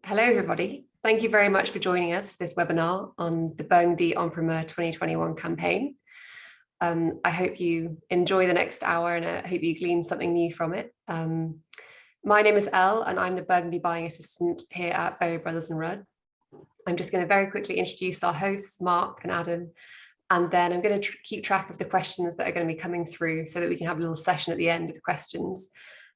Hello, everybody. Thank you very much for joining us for this webinar on the Burgundy en Primeur 2021 campaign. I hope you enjoy the next hour and I hope you glean something new from it. My name is Elle and I'm the Burgundy buying assistant here at Berry Brothers and Rudd. I'm just going to very quickly introduce our hosts, Mark and Adam, and then I'm going to keep track of the questions that are going to be coming through so that we can have a little session at the end of the questions.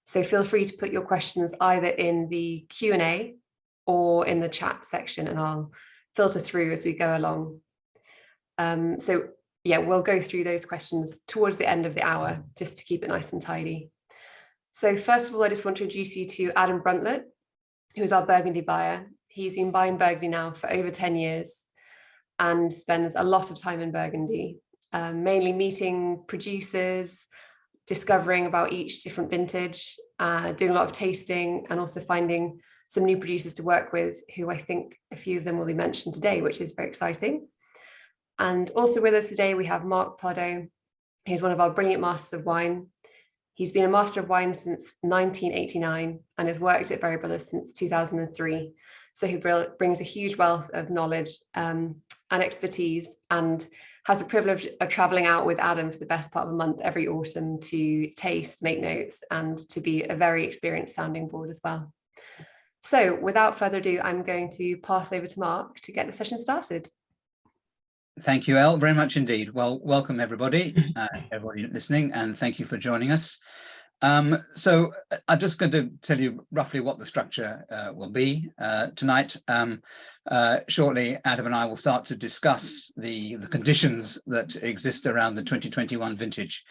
So feel free to put your questions either in the Q&A or in the chat section, and I'll filter through as we go along. So yeah, we'll go through those questions towards the end of the hour, just to keep it nice and tidy. So first of all, I just want to introduce you to Adam Bruntlett, who is our Burgundy buyer. He's been buying Burgundy now for over 10 years and spends a lot of time in Burgundy, mainly meeting producers, discovering about each different vintage, doing a lot of tasting, and also finding some new producers to work with, who I think a few of them will be mentioned today, which is very exciting. And also with us today, we have Mark Pardo. He's one of our brilliant masters of wine. He's been a master of wine since 1989 and has worked at Berry Brothers since 2003. So he brings a huge wealth of knowledge and expertise, and has the privilege of traveling out with Adam for the best part of a month every autumn to taste, make notes, and to be a very experienced sounding board as well. So without further ado, I'm going to pass over to Mark to get the session started. Thank you, Elle, very much indeed. Well, welcome everybody, everybody listening, and thank you for joining us. So I'm just going to tell you roughly what the structure will be tonight. Shortly, Adam and I will start to discuss the conditions that exist around the 2021 vintage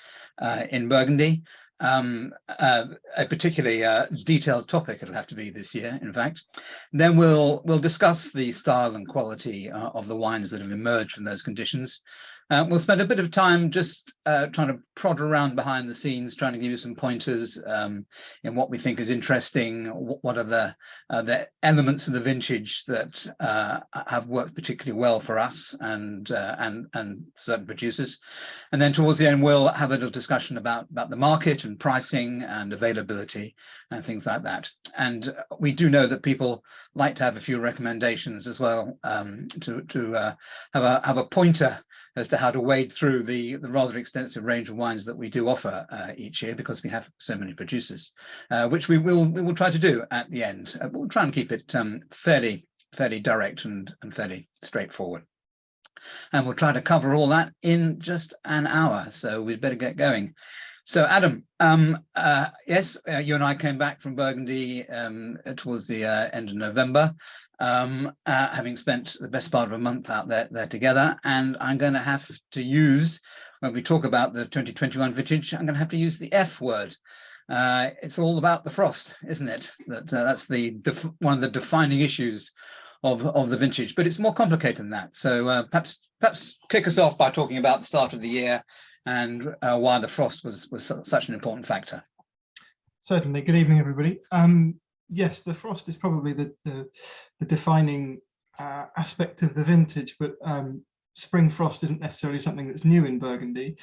in Burgundy. A particularly detailed topic it'll have to be this year, in fact. Then we'll discuss the style and quality of the wines that have emerged from those conditions. We'll spend a bit of time just trying to prod around behind the scenes, trying to give you some pointers in what we think is interesting, what are the elements of the vintage that have worked particularly well for us and certain producers. And then towards the end, we'll have a little discussion about the market and pricing and availability and things like that. And we do know that people like to have a few recommendations as well, to have a pointer as to how to wade through the rather extensive range of wines that we do offer each year, because we have so many producers, which we will try to do at the end. We'll try and keep it fairly direct and fairly straightforward. And we'll try to cover all that in just an hour, so we'd better get going. So Adam, yes, you and I came back from Burgundy towards the end of November, having spent the best part of a month out there together. And I'm going to have to use, when we talk about the 2021 vintage, I'm going to have to use the F word. It's all about the frost, isn't it? That's one of the defining issues of the vintage, but it's more complicated than that. So perhaps kick us off by talking about the start of the year and why the frost was such an important factor. Certainly. Good evening, everybody. Yes, the frost is probably the defining aspect of the vintage, but spring frost isn't necessarily something that's new in Burgundy.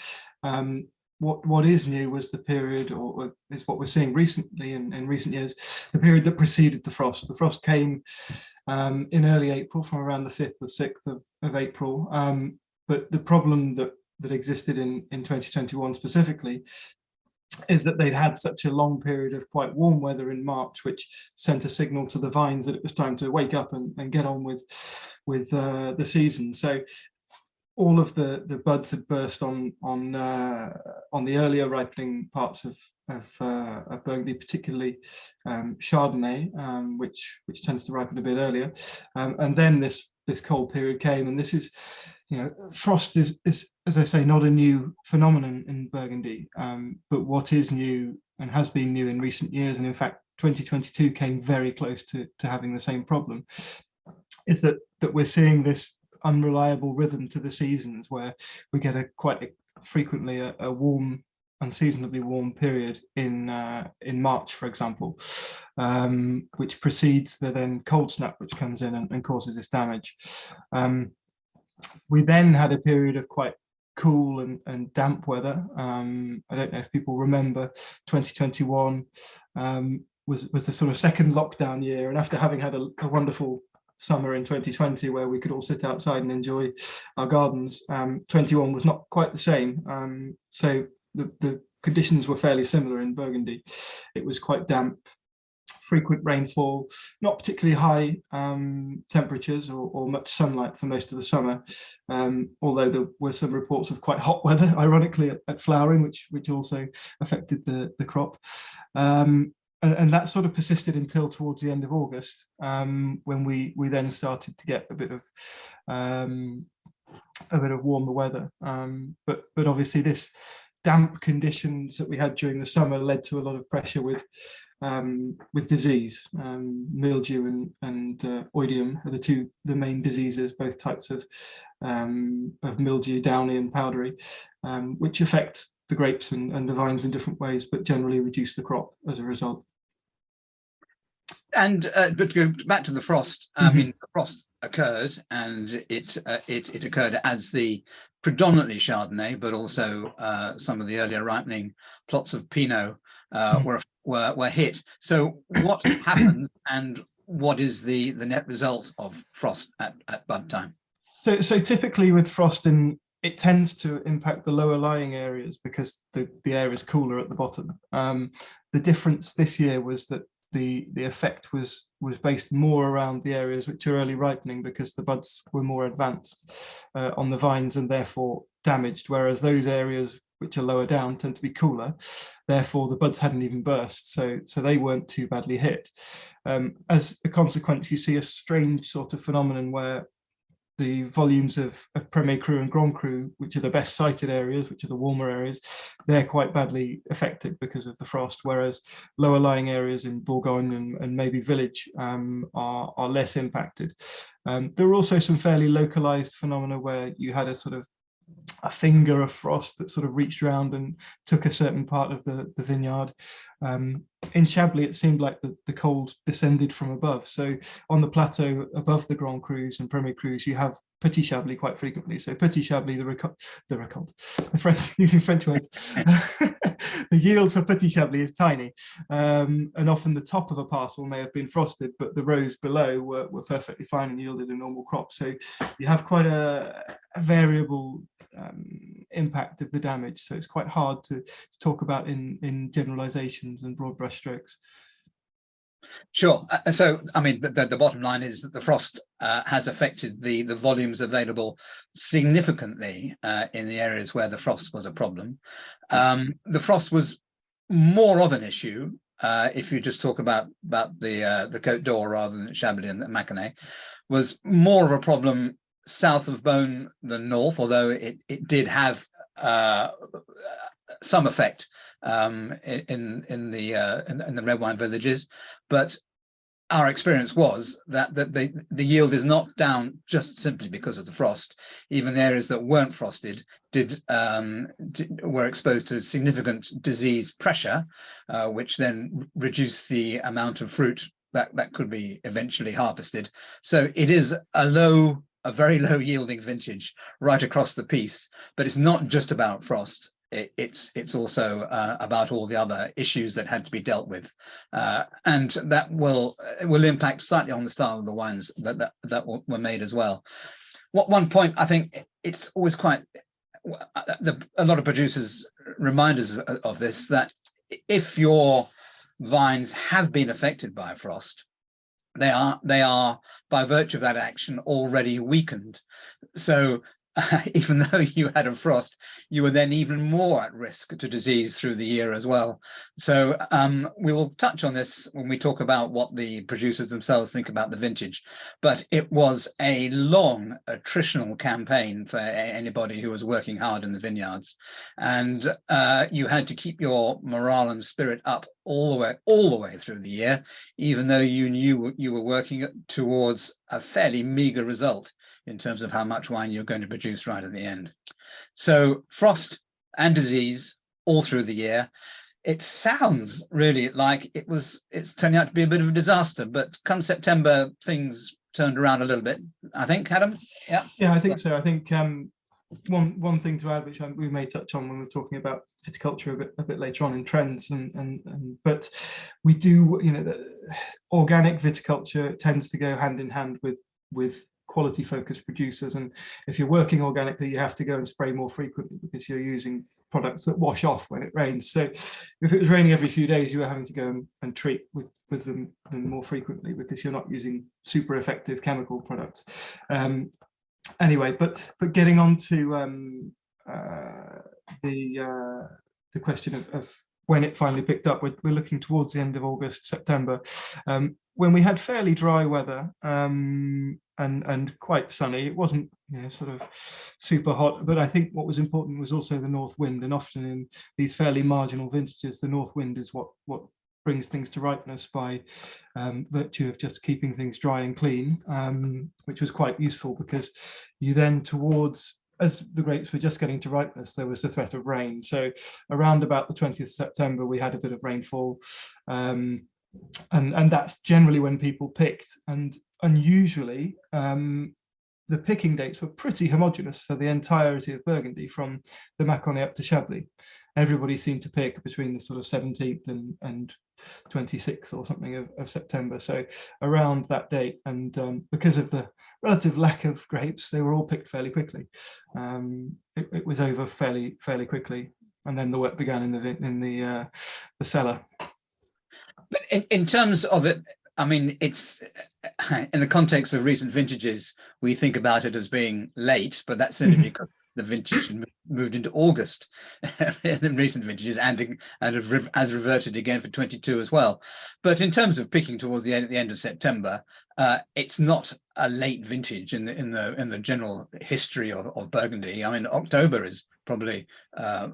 What is new was the period, or is what we're seeing recently in recent years, the period that preceded the frost. The frost came in early April, from around the 5th or 6th of April. But the problem that existed in 2021 specifically is that they'd had such a long period of quite warm weather in March, which sent a signal to the vines that it was time to wake up and get on with the season. So all of the buds had burst on the earlier ripening parts of Burgundy, particularly Chardonnay, which tends to ripen a bit earlier. And then this cold period came, and this is, frost is, as I say, not a new phenomenon in Burgundy, but what is new and has been new in recent years, and in fact 2022 came very close to having the same problem, is that we're seeing this unreliable rhythm to the seasons, where we get quite frequently a warm, unseasonably warm period in March, for example, which precedes the then cold snap, which comes in and causes this damage. We then had a period of quite cool and damp weather. I don't know if people remember 2021. was the sort of second lockdown year, and after having had a wonderful summer in 2020 where we could all sit outside and enjoy our gardens, 21 was not quite the same. So the conditions were fairly similar in Burgundy. It was quite damp, frequent rainfall, not particularly high temperatures or much sunlight for most of the summer, although there were some reports of quite hot weather, ironically, at flowering, which also affected the crop. And that sort of persisted until towards the end of August, when we then started to get a bit of warmer weather. But obviously this damp conditions that we had during the summer led to a lot of pressure with disease. Mildew and oidium are the main diseases, both types of mildew, downy and powdery, which affect the grapes and the vines in different ways, but generally reduce the crop as a result. And but to go back to the frost, I mean, the frost occurred, and it occurred as the predominantly Chardonnay, but also some of the earlier ripening plots of Pinot were hit. So what happens, and what is the net result of frost at bud time? So typically with frost, it tends to impact the lower lying areas because the air is cooler at the bottom. The difference this year was that the effect was based more around the areas which are early ripening, because the buds were more advanced on the vines and therefore damaged, whereas those areas which are lower down tend to be cooler, therefore the buds hadn't even burst, so they weren't too badly hit. As a consequence, you see a strange sort of phenomenon where the volumes of Premier Cru and Grand Cru, which are the best sited areas, which are the warmer areas, they're quite badly affected because of the frost, whereas lower lying areas in Bourgogne and maybe Village are less impacted. There were also some fairly localized phenomena where you had a sort of a finger of frost that sort of reached around and took a certain part of the vineyard. In Chablis, it seemed like the cold descended from above. So on the plateau above the Grand Crus and Premier Crus, you have Petit Chablis quite frequently. So Petit Chablis, using French words, the yield for Petit Chablis is tiny. And often the top of a parcel may have been frosted, but the rows below were perfectly fine and yielded a normal crop. So you have quite a variable impact of the damage. So it's quite hard to talk about in generalizations and broad brushstrokes. Sure. So, I mean, the bottom line is that the frost has affected the volumes available significantly in the areas where the frost was a problem. The frost was more of an issue if you just talk about the Côte d'Or rather than Chablis and Mâconnais, was more of a problem south of Beaune than north, although it did have some effect in the red wine villages. But our experience was that the yield is not down just simply because of the frost. Even the areas that weren't frosted were exposed to significant disease pressure, which then reduced the amount of fruit that could be eventually harvested. So it is a very low yielding vintage right across the piece, but it's not just about frost. It's also about all the other issues that had to be dealt with, and that will impact slightly on the style of the wines that were made as well. One point I think it's always quite a lot of producers remind us of this, that if your vines have been affected by frost, they are by virtue of that action already weakened. So even though you had a frost, you were then even more at risk to disease through the year as well. So we will touch on this when we talk about what the producers themselves think about the vintage. But it was a long attritional campaign for anybody who was working hard in the vineyards, and you had to keep your morale and spirit up all the way through the year, even though you knew you were working towards a fairly meager result in terms of how much wine you're going to produce right at the end. So frost and disease all through the year. It sounds really like it's turning out to be a bit of a disaster, but come September, things turned around a little bit, I think, Adam? Yeah, I think so. I think one thing to add, which we may touch on when we're talking about viticulture a bit later on in trends, but we do, the organic viticulture tends to go hand in hand with quality focused producers, and if you're working organically, you have to go and spray more frequently because you're using products that wash off when it rains. So if it was raining every few days, you were having to go and treat with them more frequently because you're not using super effective chemical products. Anyway, but getting on to the question of when it finally picked up, we're looking towards the end of August, September, when we had fairly dry weather and quite sunny. It wasn't sort of super hot, but I think what was important was also the north wind, and often in these fairly marginal vintages, the north wind is what brings things to ripeness by virtue of just keeping things dry and clean, which was quite useful because you then as the grapes were just getting to ripeness, there was the threat of rain. So around about the 20th of September, we had a bit of rainfall, and that's generally when people picked. And unusually, the picking dates were pretty homogeneous for the entirety of Burgundy, from the Mâconnais up to Chablis. Everybody seemed to pick between the sort of 17th and 26th or something of September, so around that date. And because of the relative lack of grapes, they were all picked fairly quickly. It was over fairly quickly, and then the work began in the cellar. But in terms of it, I mean, it's in the context of recent vintages, we think about it as being late, but that's only because the vintage moved into August in recent vintages, and has reverted again for 22 as well. But in terms of picking towards the end of September, it's not a late vintage in the general history of Burgundy. I mean, October is probably a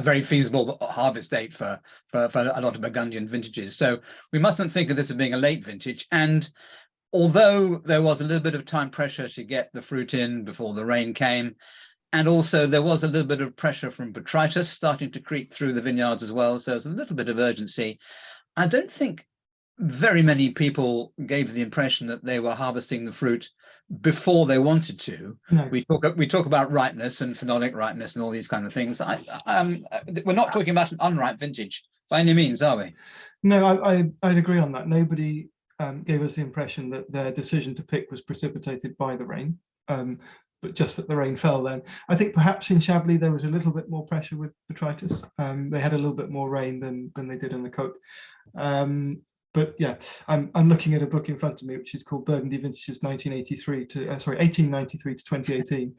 very feasible harvest date for a lot of Burgundian vintages. So we mustn't think of this as being a late vintage. And although there was a little bit of time pressure to get the fruit in before the rain came, and also there was a little bit of pressure from botrytis starting to creep through the vineyards as well, so there's a little bit of urgency, I don't think very many people gave the impression that they were harvesting the fruit before they wanted to. No. We talk about ripeness and phenolic ripeness and all these kind of things. We're not talking about an unripe vintage by any means, are we? No, I'd agree on that. Nobody gave us the impression that their decision to pick was precipitated by the rain, but just that the rain fell then. I think perhaps in Chablis there was a little bit more pressure with botrytis. They had a little bit more rain than they did in the Côte. But yeah, I'm looking at a book in front of me which is called Burgundy Vintages 1893 to 2018,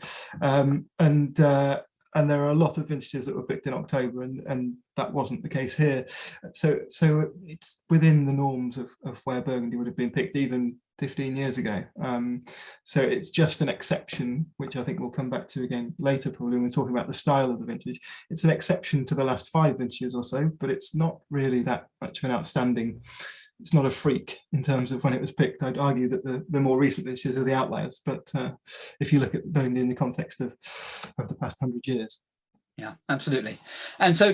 and there are a lot of vintages that were picked in October, and that wasn't the case here. So it's within the norms of where Burgundy would have been picked even 15 years ago. So it's just an exception, which I think we'll come back to again later, probably when we're talking about the style of the vintage. It's an exception to the last 5 vintages or so, but it's not really that much of an outstanding. It's not a freak in terms of when it was picked. I'd argue that the more recent vintages are the outliers, but if you look at Burgundy in the context of the past 100 years. Yeah, absolutely. And so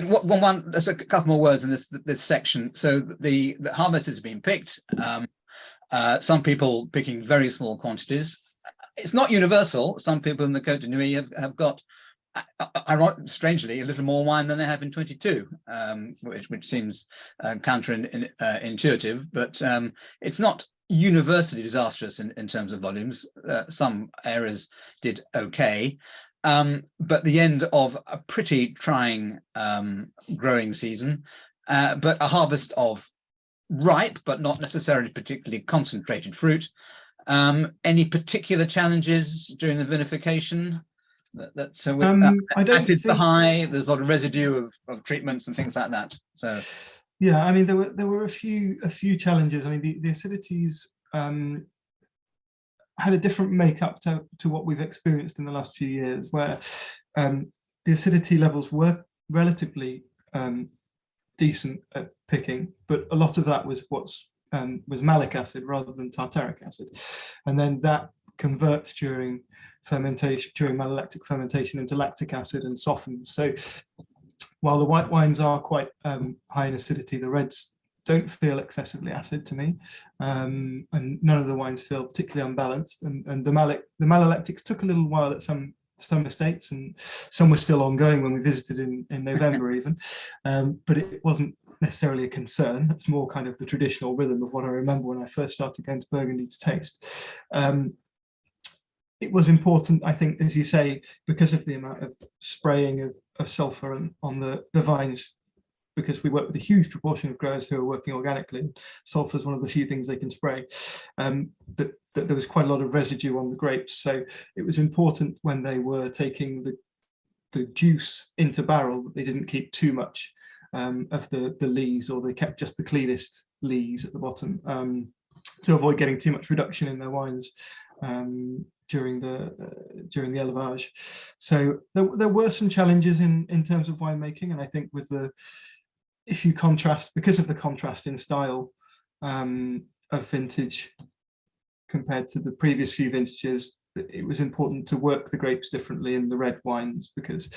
there's a couple more words in this section. So the harvest has been picked. Some people picking very small quantities. It's not universal. Some people in the Côte de Nuits have got, strangely, a little more wine than they have in 22, which seems counterintuitive, but it's not universally disastrous in terms of volumes. Some areas did okay, but the end of a pretty trying growing season, but a harvest of ripe but not necessarily particularly concentrated fruit. Any particular challenges during the vinification? I don't acids think... are high. There's a lot of residue of treatments and things like that. So yeah, I mean there were a few challenges. I mean the acidities had a different makeup to what we've experienced in the last few years, where the acidity levels were relatively decent at picking, but a lot of that was malic acid rather than tartaric acid, and then that converts during fermentation, during malolactic fermentation, into lactic acid and softens. So while the white wines are quite high in acidity, the reds don't feel excessively acid to me, and none of the wines feel particularly unbalanced. And the malolactics took a little while at some some estates, and some were still ongoing when we visited in November even, but it wasn't necessarily a concern. That's more kind of the traditional rhythm of what I remember when I first started going to Burgundy to taste. It was important, I think, as you say, because of the amount of spraying of sulfur on the vines, because we work with a huge proportion of growers who are working organically. Sulfur is one of the few things they can spray. That there was quite a lot of residue on the grapes, so it was important when they were taking the juice into barrel that they didn't keep too much of the lees, or they kept just the cleanest lees at the bottom, to avoid getting too much reduction in their wines during the élevage. So there were some challenges in terms of winemaking, and I think if you contrast, because of the contrast in style of vintage compared to the previous few vintages, it was important to work the grapes differently in the red wines, because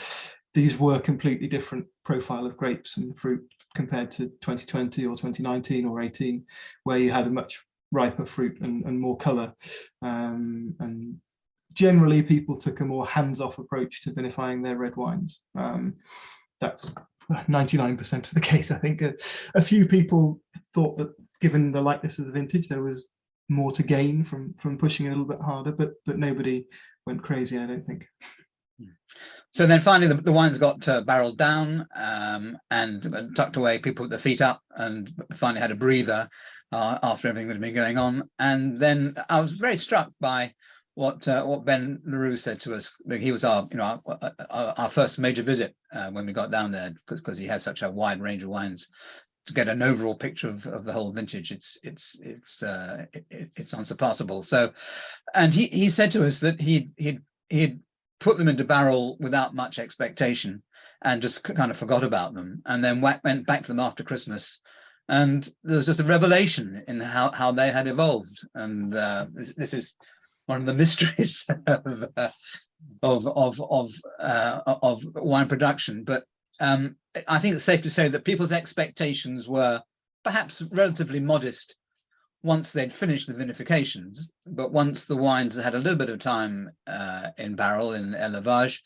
these were completely different profile of grapes and fruit compared to 2020 or 2019 or 18, where you had a much riper fruit and more color. And generally people took a more hands-off approach to vinifying their red wines. That's 99% of the case. I think a few people thought that given the lightness of the vintage, there was more to gain from pushing it a little bit harder, but nobody went crazy, I don't think. So then finally the wines got barreled down and tucked away, people put their feet up and finally had a breather after everything that had been going on. And then I was very struck by what Ben Leroux said to us. He was our first major visit when we got down there, because he has such a wide range of wines. To get an overall picture of the whole vintage, it's unsurpassable. So, and he said to us that he'd put them into barrel without much expectation and just kind of forgot about them, and then went back to them after Christmas, and there was just a revelation in how they had evolved. And this is one of the mysteries of wine production. But I think it's safe to say that people's expectations were perhaps relatively modest once they'd finished the vinifications, but once the wines had a little bit of time in barrel, in élevage,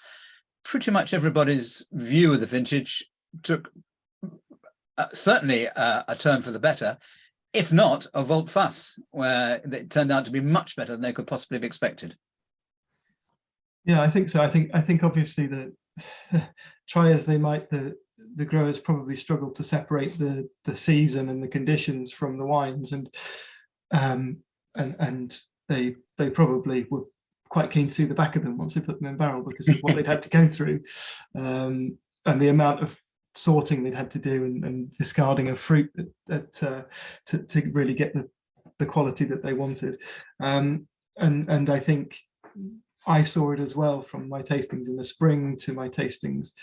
pretty much everybody's view of the vintage took certainly a turn for the better, if not a volte-face, where it turned out to be much better than they could possibly have expected. Yeah, I think so. I think obviously that try as they might, the growers probably struggled to separate the season and the conditions from the wines, and they probably were quite keen to see the back of them once they put them in barrel, because of what they'd had to go through, and the amount of sorting they'd had to do and discarding of fruit to really get the quality that they wanted. And I think I saw it as well from my tastings in the spring to my tastings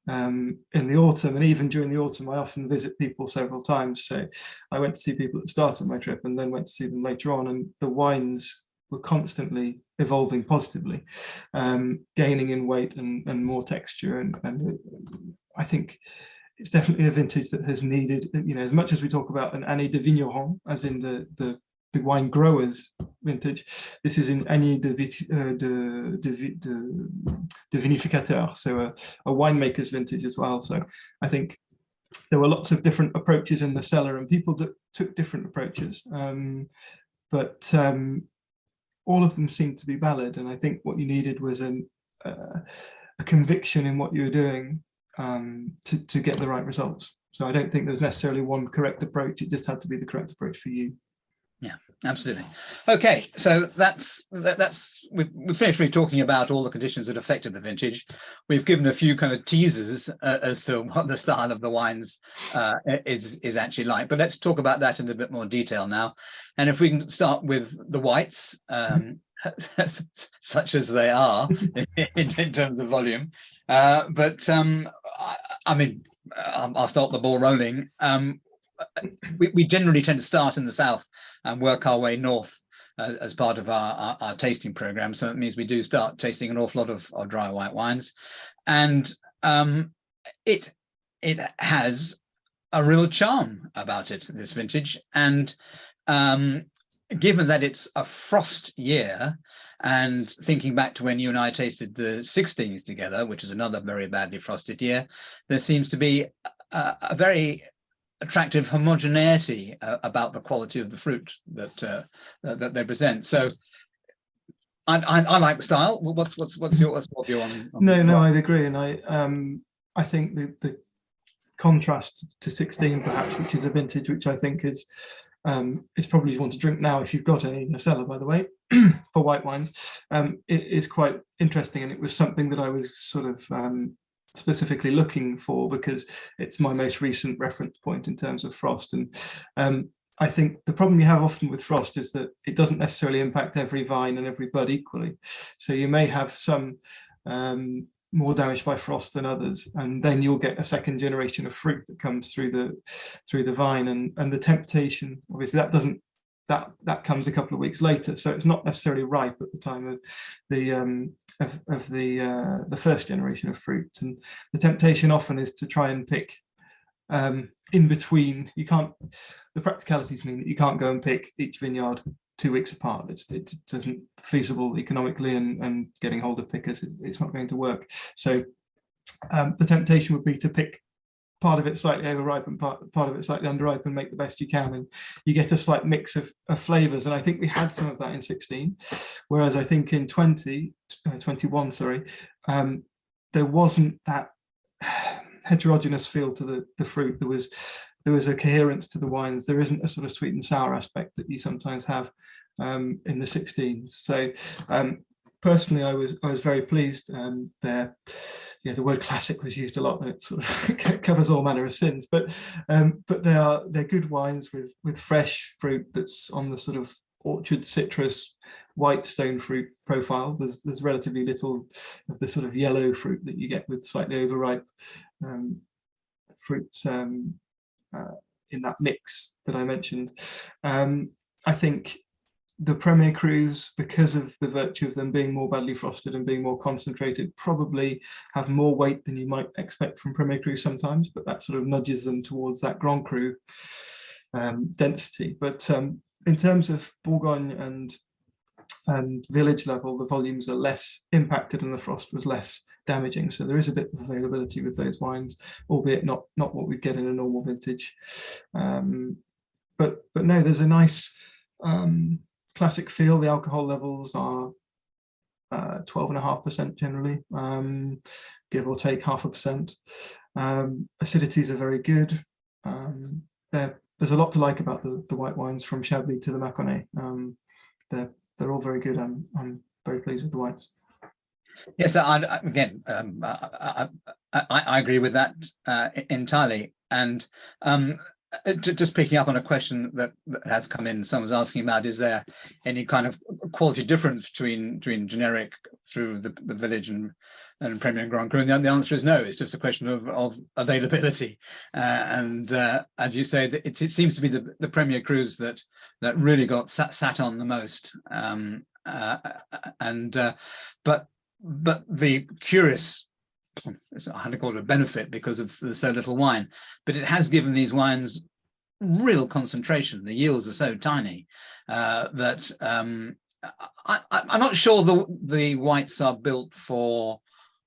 in the autumn. And even during the autumn, I often visit people several times. So I went to see people at the start of my trip and then went to see them later on. And the wines were constantly evolving positively, gaining in weight and more texture. And I think it's definitely a vintage that has needed, as much as we talk about an année de vigneron, as in the wine growers vintage, this is an année de vinificateur, so a winemaker's vintage as well. So I think there were lots of different approaches in the cellar, and people took different approaches, but all of them seemed to be valid. And I think what you needed was a conviction in what you were doing to get the right results. So I don't think there's necessarily one correct approach. It just had to be the correct approach for you. Yeah, absolutely. Okay, so we've finished really talking about all the conditions that affected the vintage. We've given a few kind of teasers as to what the style of the wines is actually like, but let's talk about that in a bit more detail now. And if we can start with the whites, such as they are in terms of volume, but I mean, I'll start the ball rolling. We generally tend to start in the south and work our way north as part of our tasting program. So that means we do start tasting an awful lot of dry white wines, and it has a real charm about it, this vintage. And given that it's a frost year, And thinking back to when you and I tasted the 16s together, which is another very badly frosted year, there seems to be a very attractive homogeneity about the quality of the fruit that they present. So I like the style. What's your view on No, I'd agree, and I think the contrast to 16 perhaps, which is a vintage which I think is probably one to drink now if you've got any in the cellar, by the way, for white wines. It is quite interesting, and it was something that I was sort of specifically looking for because it's my most recent reference point in terms of frost. And I think the problem you have often with frost is that it doesn't necessarily impact every vine and every bud equally. So you may have some more damaged by frost than others, and then you'll get a second generation of fruit that comes through the vine, and the temptation, obviously that comes a couple of weeks later, so it's not necessarily ripe at the time of the first generation of fruit. And the temptation often is to try and pick in between. You can't, the practicalities mean that you can't go and pick each vineyard 2 weeks apart. It doesn't feasible economically, and getting hold of pickers, it's not going to work. So the temptation would be to pick part of it slightly overripe and part of it slightly underripe and make the best you can, and you get a slight mix of flavors. And I think we had some of that in 16, whereas I think in 21, there wasn't that heterogeneous feel to the fruit. There was a coherence to the wines. There isn't a sort of sweet and sour aspect that you sometimes have in the 16s. So personally, I was very pleased. The word classic was used a lot, and it sort of covers all manner of sins. But they're good wines with fresh fruit that's on the sort of orchard citrus white stone fruit profile. There's relatively little of the sort of yellow fruit that you get with slightly overripe fruits in that mix that I mentioned. I think the Premier Crus, because of the virtue of them being more badly frosted and being more concentrated, probably have more weight than you might expect from Premier Crus sometimes, but that sort of nudges them towards that Grand Cru density. But in terms of Bourgogne and village level, the volumes are less impacted and the frost was less damaging. So there is a bit of availability with those wines, albeit not what we get in a normal vintage. But no, there's a nice classic feel. The alcohol levels are 12.5% generally, give or take 0.5%. Acidities are very good. There's a lot to like about the white wines from Chablis to the Mâconnais. They're all very good. I'm very pleased with the whites. Yes, I agree with that entirely. And just picking up on a question that has come in, someone's asking about, is there any kind of quality difference between generic through the village and Premier and Grand Cru? And the answer is no. It's just a question of availability. And as you say, it seems to be the Premier Crus that really got sat on the most. But the curious, I had to call it a benefit because of there's so little wine, but it has given these wines real concentration. The yields are so tiny that I'm not sure the whites are built for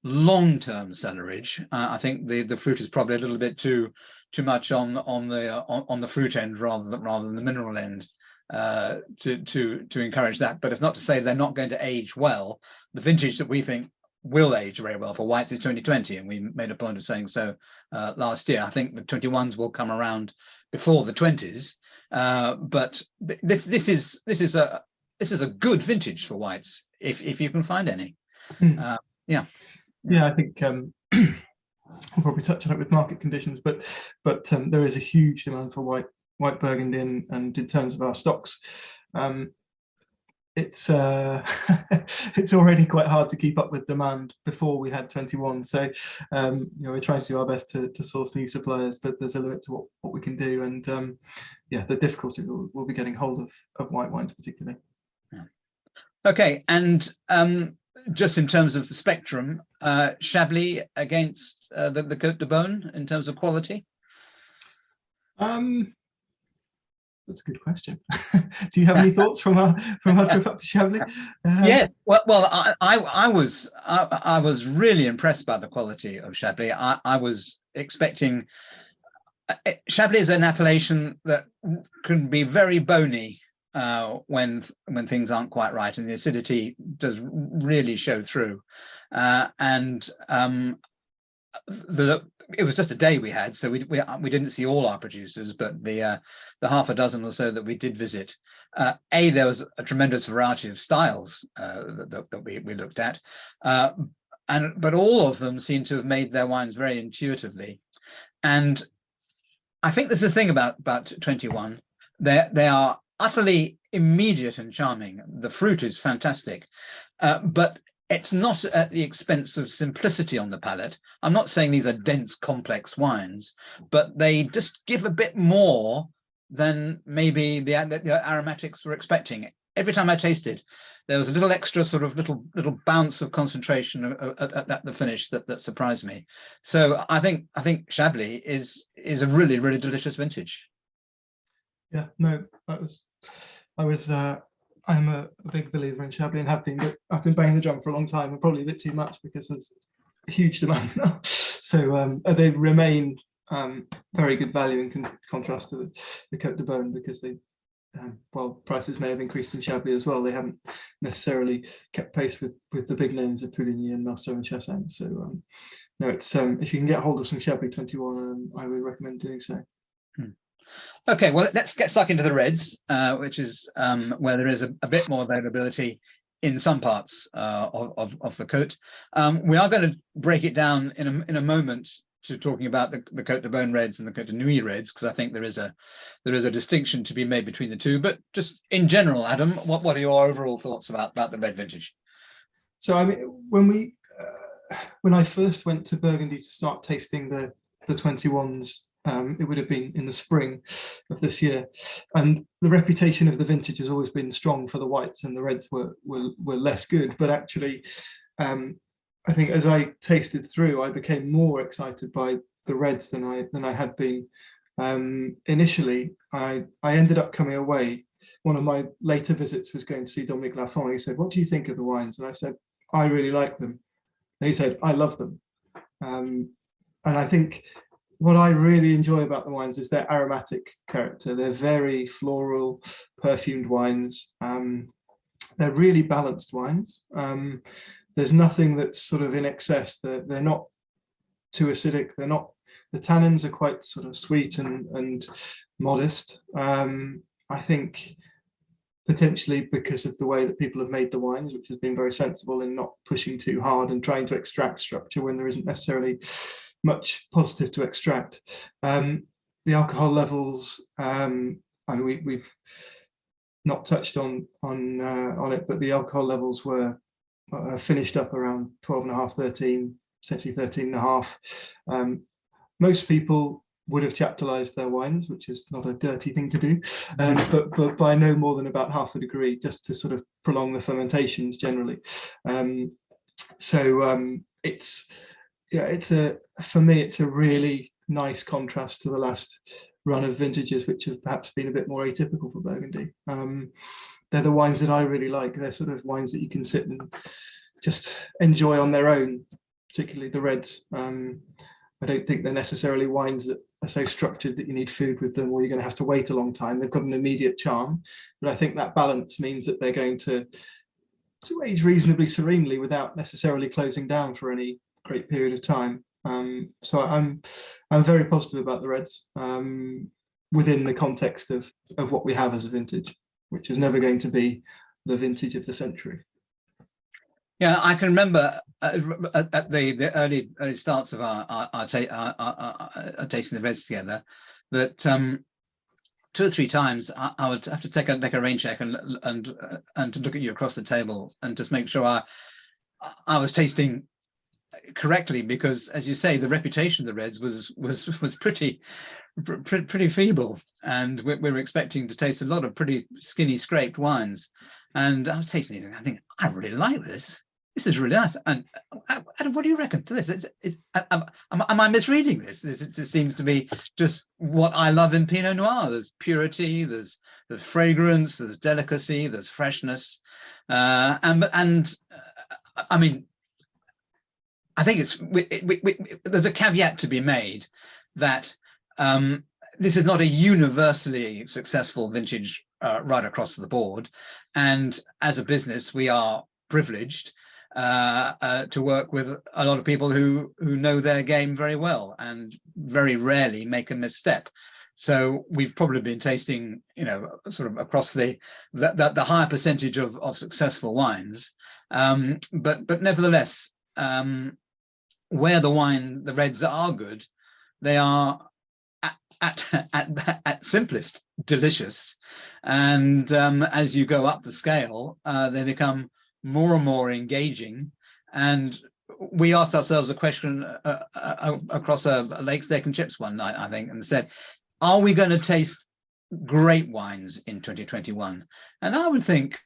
long-term cellarage. I think the fruit is probably a little bit too much on the fruit end rather than the mineral end to encourage that. But it's not to say they're not going to age well. The vintage that we think will age very well for whites is 2020, and we made a point of saying so last year. I think the 21s will come around before the 20s, but this is a good vintage for whites if you can find any. Yeah, I think we'll probably touch on it with market conditions, but there is a huge demand for white Burgundy, and in terms of our stocks, it's it's already quite hard to keep up with demand before we had 21. So we're trying to do our best to source new suppliers, but there's a limit to what we can do, and the difficulty will be getting hold of white wines particularly. Okay, and just in terms of the spectrum, Chablis against the Côte de Beaune in terms of quality. That's a good question. Do you have any thoughts from our trip up to Chablis? Yeah, well, I was really impressed by the quality of Chablis. I was expecting Chablis is an appellation that can be very bony when things aren't quite right, and the acidity does really show through. It was just a day we had, so we didn't see all our producers, but the half a dozen or so that we did visit. There was a tremendous variety of styles that we looked at, but all of them seem to have made their wines very intuitively. And I think there's a thing about 21. They are utterly immediate and charming. The fruit is fantastic, but it's not at the expense of simplicity on the palate. I'm not saying these are dense, complex wines, but they just give a bit more than maybe the aromatics were expecting. Every time I tasted, there was a little extra sort of little bounce of concentration at the finish that surprised me. So I think Chablis is a really, really delicious vintage. Yeah, no, I am a big believer in Chablis and have been, but I've been banging the drum for a long time, and probably a bit too much because there's a huge demand now. So they remain very good value in contrast to the Côte de Beaune, because they, while prices may have increased in Chablis as well, they haven't necessarily kept pace with the big names of Pouligny and Marceau and Chassagne. So no, it's if you can get hold of some Chablis 21, I would recommend doing so. Okay, well, let's get stuck into the reds, which is where there is a bit more availability in some parts of the Côte. We are going to break it down in a moment to talking about the Côte de Beaune reds and the Côte de Nuits reds, because I think there is a distinction to be made between the two. But just in general, Adam, what are your overall thoughts about the red vintage? So I mean, when I first went to Burgundy to start tasting the 21s, it would have been in the spring of this year, and the reputation of the vintage has always been strong for the whites, and the reds were less good. But actually, I think as I tasted through, I became more excited by the reds than I had been initially. I ended up coming away. One of my later visits was going to see Dominique Lafont. He said, "What do you think of the wines?" And I said, "I really like them." And he said, "I love them." And I think what I really enjoy about the wines is their aromatic character. They're very floral, perfumed wines. They're really balanced wines. There's nothing that's sort of in excess. They're not too acidic. They're not. The tannins are quite sort of sweet and modest. I think potentially because of the way that people have made the wines, which has been very sensible in not pushing too hard and trying to extract structure when there isn't necessarily much positive to extract. The alcohol levels, I mean, we've not touched on it, but the alcohol levels were finished up around 12.5, 13, essentially 13.5. Most people would have chaptalized their wines, which is not a dirty thing to do, but by no more than about 0.5 degree, just to sort of prolong the fermentations generally. For me, it's a really nice contrast to the last run of vintages, which have perhaps been a bit more atypical for Burgundy. They're the wines that I really like. They're sort of wines that you can sit and just enjoy on their own, particularly the reds. I don't think they're necessarily wines that are so structured that you need food with them or you're going to have to wait a long time. They've got an immediate charm, but I think that balance means that they're going to age reasonably serenely without necessarily closing down for any great period of time. So I'm very positive about the reds within the context of what we have as a vintage, which is never going to be the vintage of the century. Yeah, I can remember at the early starts of our tasting the reds together that 2 or 3 times I would have to make a rain check and to look at you across the table and just make sure I was tasting correctly, because as you say, the reputation of the reds was pretty feeble, and we were expecting to taste a lot of pretty skinny scraped wines, and I was tasting it and I think I really like this. this is really nice. And Adam, what do you reckon to this? Am I misreading this? This seems to be just what I love in Pinot Noir. There's purity, there's fragrance, there's delicacy, there's freshness, and I mean, I think there's a caveat to be made that this is not a universally successful vintage right across the board, and as a business, we are privileged to work with a lot of people who know their game very well and very rarely make a misstep. So we've probably been tasting, sort of across the higher percentage of successful wines, but nevertheless, where the reds are good, they are at simplest delicious, and as you go up the scale, they become more and more engaging. And we asked ourselves a question across a Lake Steak and Chips one night, I think, and said, are we going to taste great wines in 2021? And I would think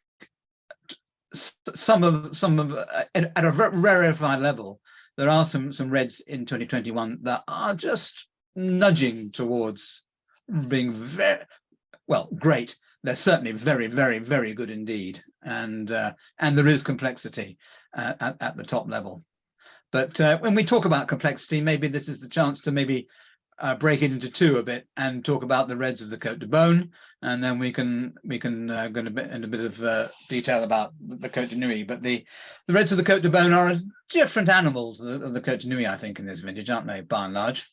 some of at a rarefied level, there are some reds in 2021 that are just nudging towards being very well great. They're certainly very, very, very good indeed, and there is complexity at the top level. But when we talk about complexity, maybe this is the chance to maybe break it into two a bit and talk about the reds of the Côte de Beaune, and then we can go in a bit of detail about the Côte de Nuits. But the reds of the Côte de Beaune are different animals of the Côte de Nuits, I think, in this vintage, aren't they, by and large?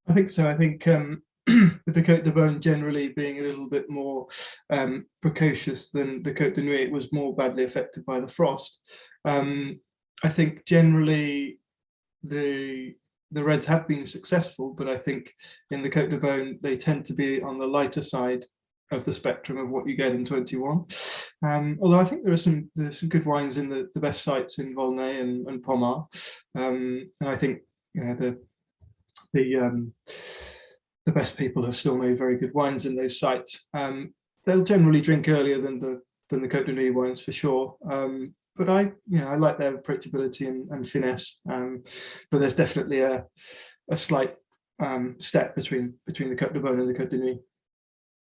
I think so. I think with the Côte de Beaune generally being a little bit more precocious than the Côte de Nuits, it was more badly affected by the frost. I think generally the reds have been successful, but I think in the Côte de Beaune they tend to be on the lighter side of the spectrum of what you get in 21. Although I think there's some good wines in the best sites in Volnay and Pommard, and I think the best people have still made very good wines in those sites. They'll generally drink earlier than the Côte de Nuits wines for sure. But I like their approachability and finesse. But there's definitely a slight step between the Côte de Beaune and the Côte de Nuits.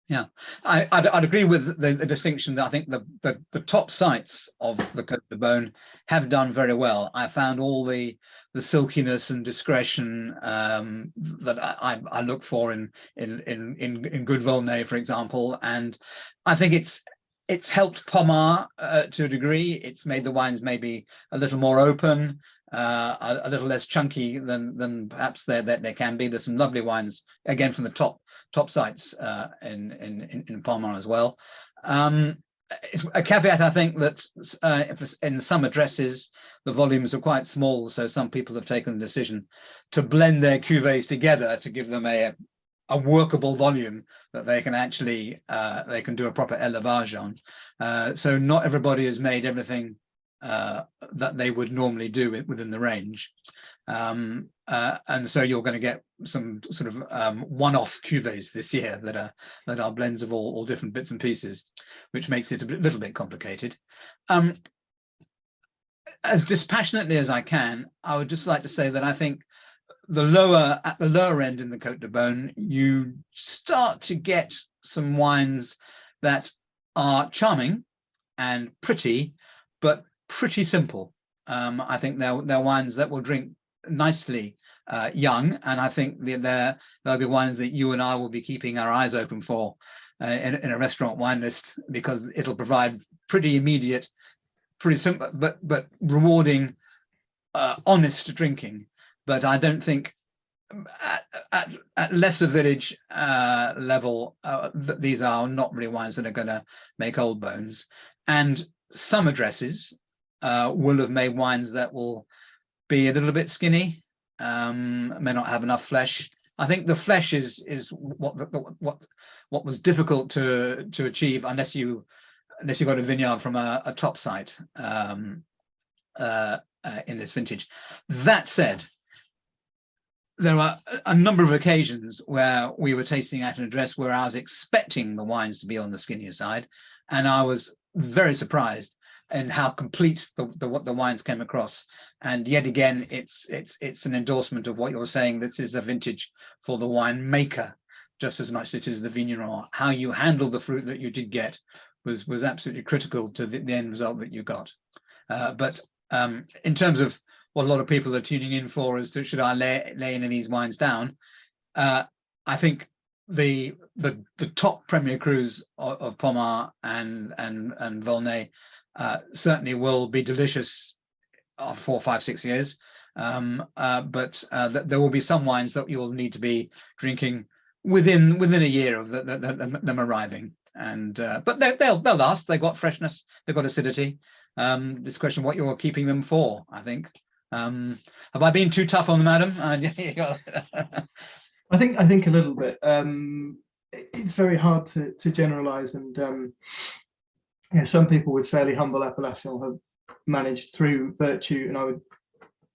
Yeah, I'd agree with the distinction that I think the top sites of the Côte de Beaune have done very well. I found all the silkiness and discretion that I look for in good Volnay, for example, and I think it's helped Pommard to a degree. It's made the wines maybe a little more open, a little less chunky than perhaps they can be. There's some lovely wines again from the top sites in Pommard as well. It's a caveat, I think, that in some addresses the volumes are quite small, so some people have taken the decision to blend their cuvées together to give them a workable volume that they can actually they can do a proper élevage on. So not everybody has made everything that they would normally do within the range, and so you're going to get some sort of one-off cuvées this year that are blends of all different bits and pieces, which makes it a little bit complicated. As dispassionately as I can, I would just like to say that I think at the lower end in the Côte de Beaune, you start to get some wines that are charming and pretty, but pretty simple. I think they're wines that will drink nicely young, and I think there'll be wines that you and I will be keeping our eyes open for in a restaurant wine list, because it'll provide pretty immediate, pretty simple, but rewarding, honest drinking. But I don't think at lesser village level these are not really wines that are going to make old bones. And some addresses will have made wines that will be a little bit skinny, may not have enough flesh. I think the flesh is what was difficult to achieve unless you got a vineyard from a top site in this vintage. That said, there are a number of occasions where we were tasting at an address where I was expecting the wines to be on the skinnier side, and I was very surprised and how complete the wines came across. And yet again, it's an endorsement of what you're saying. This is a vintage for the winemaker just as much as it is the vigneron. How you handle the fruit that you did get was absolutely critical to the end result that you got. But in terms of what a lot of people are tuning in for as to should I lay any of these wines down, I think the top Premier Crus of Pommard and Volnay certainly will be delicious after 4, 5, 6 years. But there will be some wines that you'll need to be drinking within a year of them arriving. And but they'll last. They've got freshness. They've got acidity. This question what you're keeping them for, I think. Have I been too tough on them, Adam? I think a little bit. It's very hard to generalize, and some people with fairly humble appellation have managed through virtue, and I would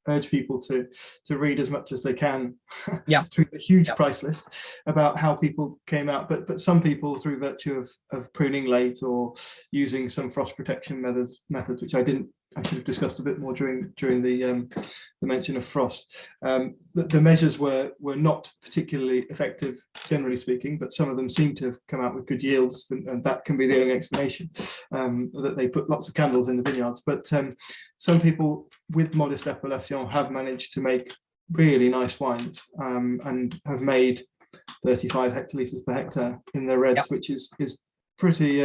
urge people to read as much as they can through the huge price list about how people came out, but some people through virtue of pruning late or using some frost protection methods which I should have discussed a bit more during the mention of frost. The measures were not particularly effective, generally speaking, but some of them seem to have come out with good yields, and that can be the only explanation, that they put lots of candles in the vineyards. But some people with modest appellation have managed to make really nice wines, and have made 35 hectolitres per hectare in their reds, which is pretty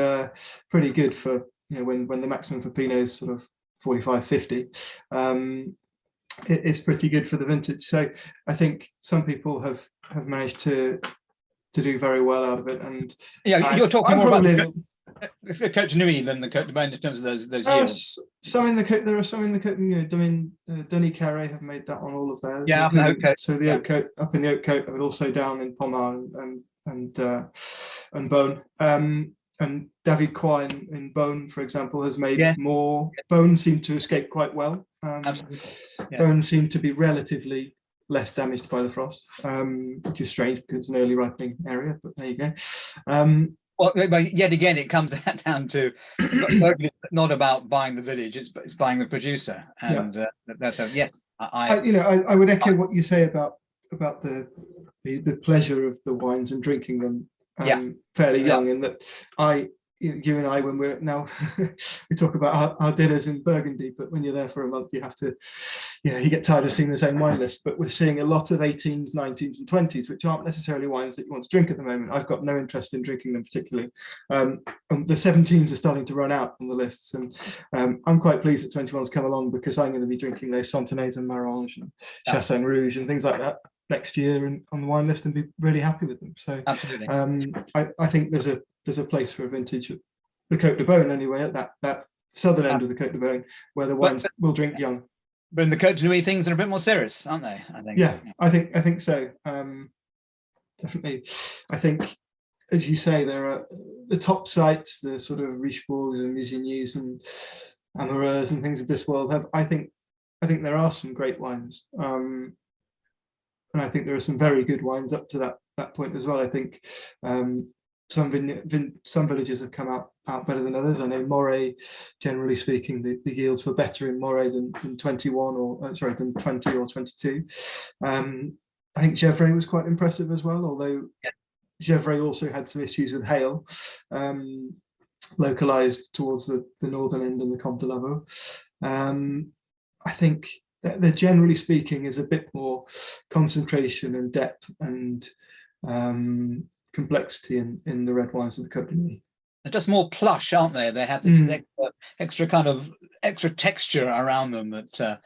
good for when the maximum for Pinot is sort of 45, 50. It's pretty good for the vintage. So I think some people have managed to do very well out of it. And you're talking more about the Côte de Nuits than the Côte de Beaune in terms of those yields. Some in the Côte, there are some in the Côte. Denis Carré have made that on all of theirs. Yeah, so the Oak Côte, up in the Oak Côte, but also down in Pommard and Beaune. And David Coy in Beaune, for example, has made more. Beaune seemed to escape quite well. Beaune seemed to be relatively less damaged by the frost, which is strange because it's an early ripening area, but there you go. Well, but yet again, it comes down to not about buying the village; it's buying the producer, and that's I would echo what you say about the pleasure of the wines and drinking them. Fairly young, in that you and I, when we're now we talk about our dinners in Burgundy, but when you're there for a month, you have to, you get tired of seeing the same wine list. But we're seeing a lot of 18s, 19s, and 20s, which aren't necessarily wines that you want to drink at the moment. I've got no interest in drinking them particularly. And the 17s are starting to run out on the lists, and I'm quite pleased that 21's come along, because I'm going to be drinking those Santenay and Marange and Chassagne Rouge and things like that next year and on the wine list, and be really happy with them. So absolutely, I think there's a place for a vintage, the Côte de Beaune anyway, at that southern end of the Côte de Beaune, where the wines will drink young. But in the Côte de Nuits, things are a bit more serious, aren't they? I think. Yeah, I think so. Definitely, I think, as you say, there are the top sites, the sort of Richebourgs and Musigny's and Amoureux's and things of this world have. I think there are some great wines. And I think there are some very good wines up to that point as well. I think some villages have come out better than others. I know Moret, generally speaking, the yields were better in Moret than 21 than 20 or 22. I think Gevrey was quite impressive as well, although Gevrey also had some issues with hail, localized towards the northern end and the Comte de Lavaux. I think that generally speaking is a bit more concentration and depth and complexity in the red wines of the Côte de Nuits. They're just more plush, aren't they? They have this extra kind of extra texture around them that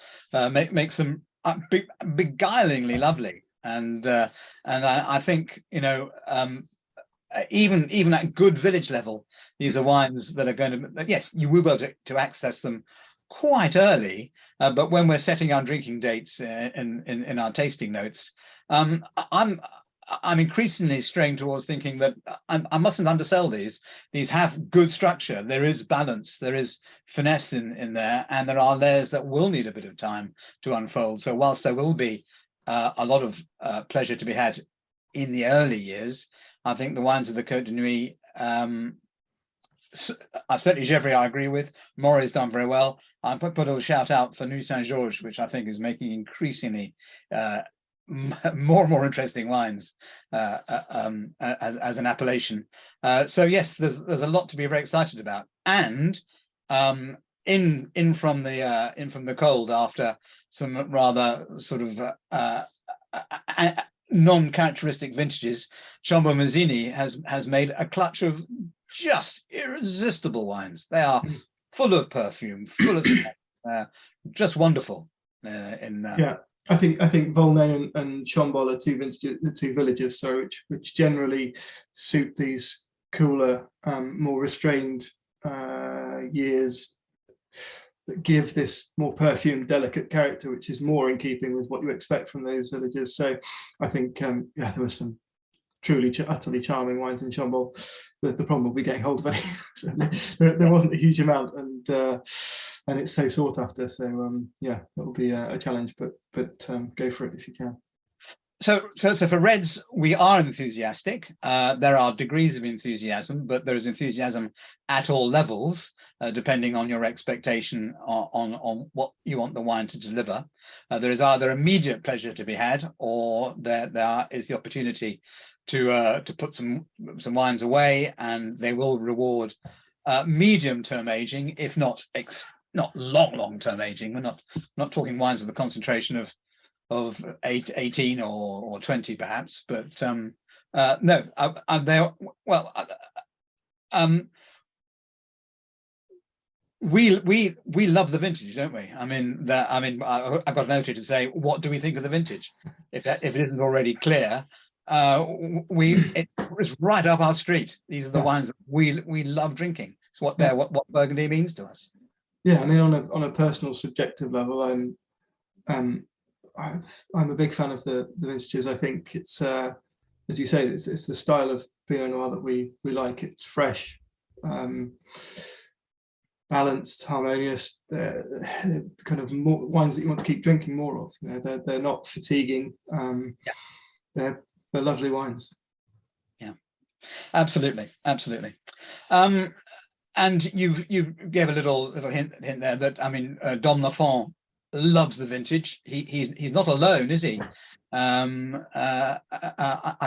makes them beguilingly lovely. And I think even at good village level, these are wines that are going to, yes, you will be able to access them quite early, but when we're setting our drinking dates in our tasting notes, I'm increasingly straying towards thinking that I mustn't undersell these. These have good structure. There is balance. There is finesse in there, and there are layers that will need a bit of time to unfold. So whilst there will be a lot of pleasure to be had in the early years, I think the wines of the Côte de Nuits certainly Geoffrey, I agree with. Moret's done very well. I put a shout out for Nuit Saint Georges, which I think is making increasingly more and more interesting wines as an appellation. So yes, there's a lot to be very excited about. And in from the cold after some rather sort of non-characteristic vintages, Chambolle Mazzini has made a clutch of just irresistible wines. They are full of perfume, full of just wonderful. Yeah, I think Volnay and Chambolle are the two villages, so which generally suit these cooler, more restrained years that give this more perfumed, delicate character, which is more in keeping with what you expect from those villages. So I think yeah, there were some truly utterly charming wines in Chambolle. The problem will be getting hold of any. So there wasn't a huge amount, and it's so sought after. So yeah, that will be a challenge, but go for it if you can. So for reds, we are enthusiastic. There are degrees of enthusiasm, but there is enthusiasm at all levels, depending on your expectation on what you want the wine to deliver. There is either immediate pleasure to be had, or there is the opportunity to put some wines away, and they will reward medium-term aging, if not long-term aging. We're not talking wines with a concentration of 18 or 20 perhaps, but no, we love the vintage, don't we? I mean, I got noted to say, what do we think of the vintage? If it isn't already clear, it's right up our street. These are the wines that we love drinking. It's what Burgundy means to us. Yeah, I mean, on a personal, subjective level, I'm a big fan of the vintages. I think it's, as you say, it's the style of Pinot Noir that we like. It's fresh, balanced, harmonious, kind of more wines that you want to keep drinking more of. You know, they're not fatiguing. They're lovely wines. Yeah, absolutely. And you gave a little hint there that, I mean, Dom Lafont loves the vintage. He's not alone, is he? I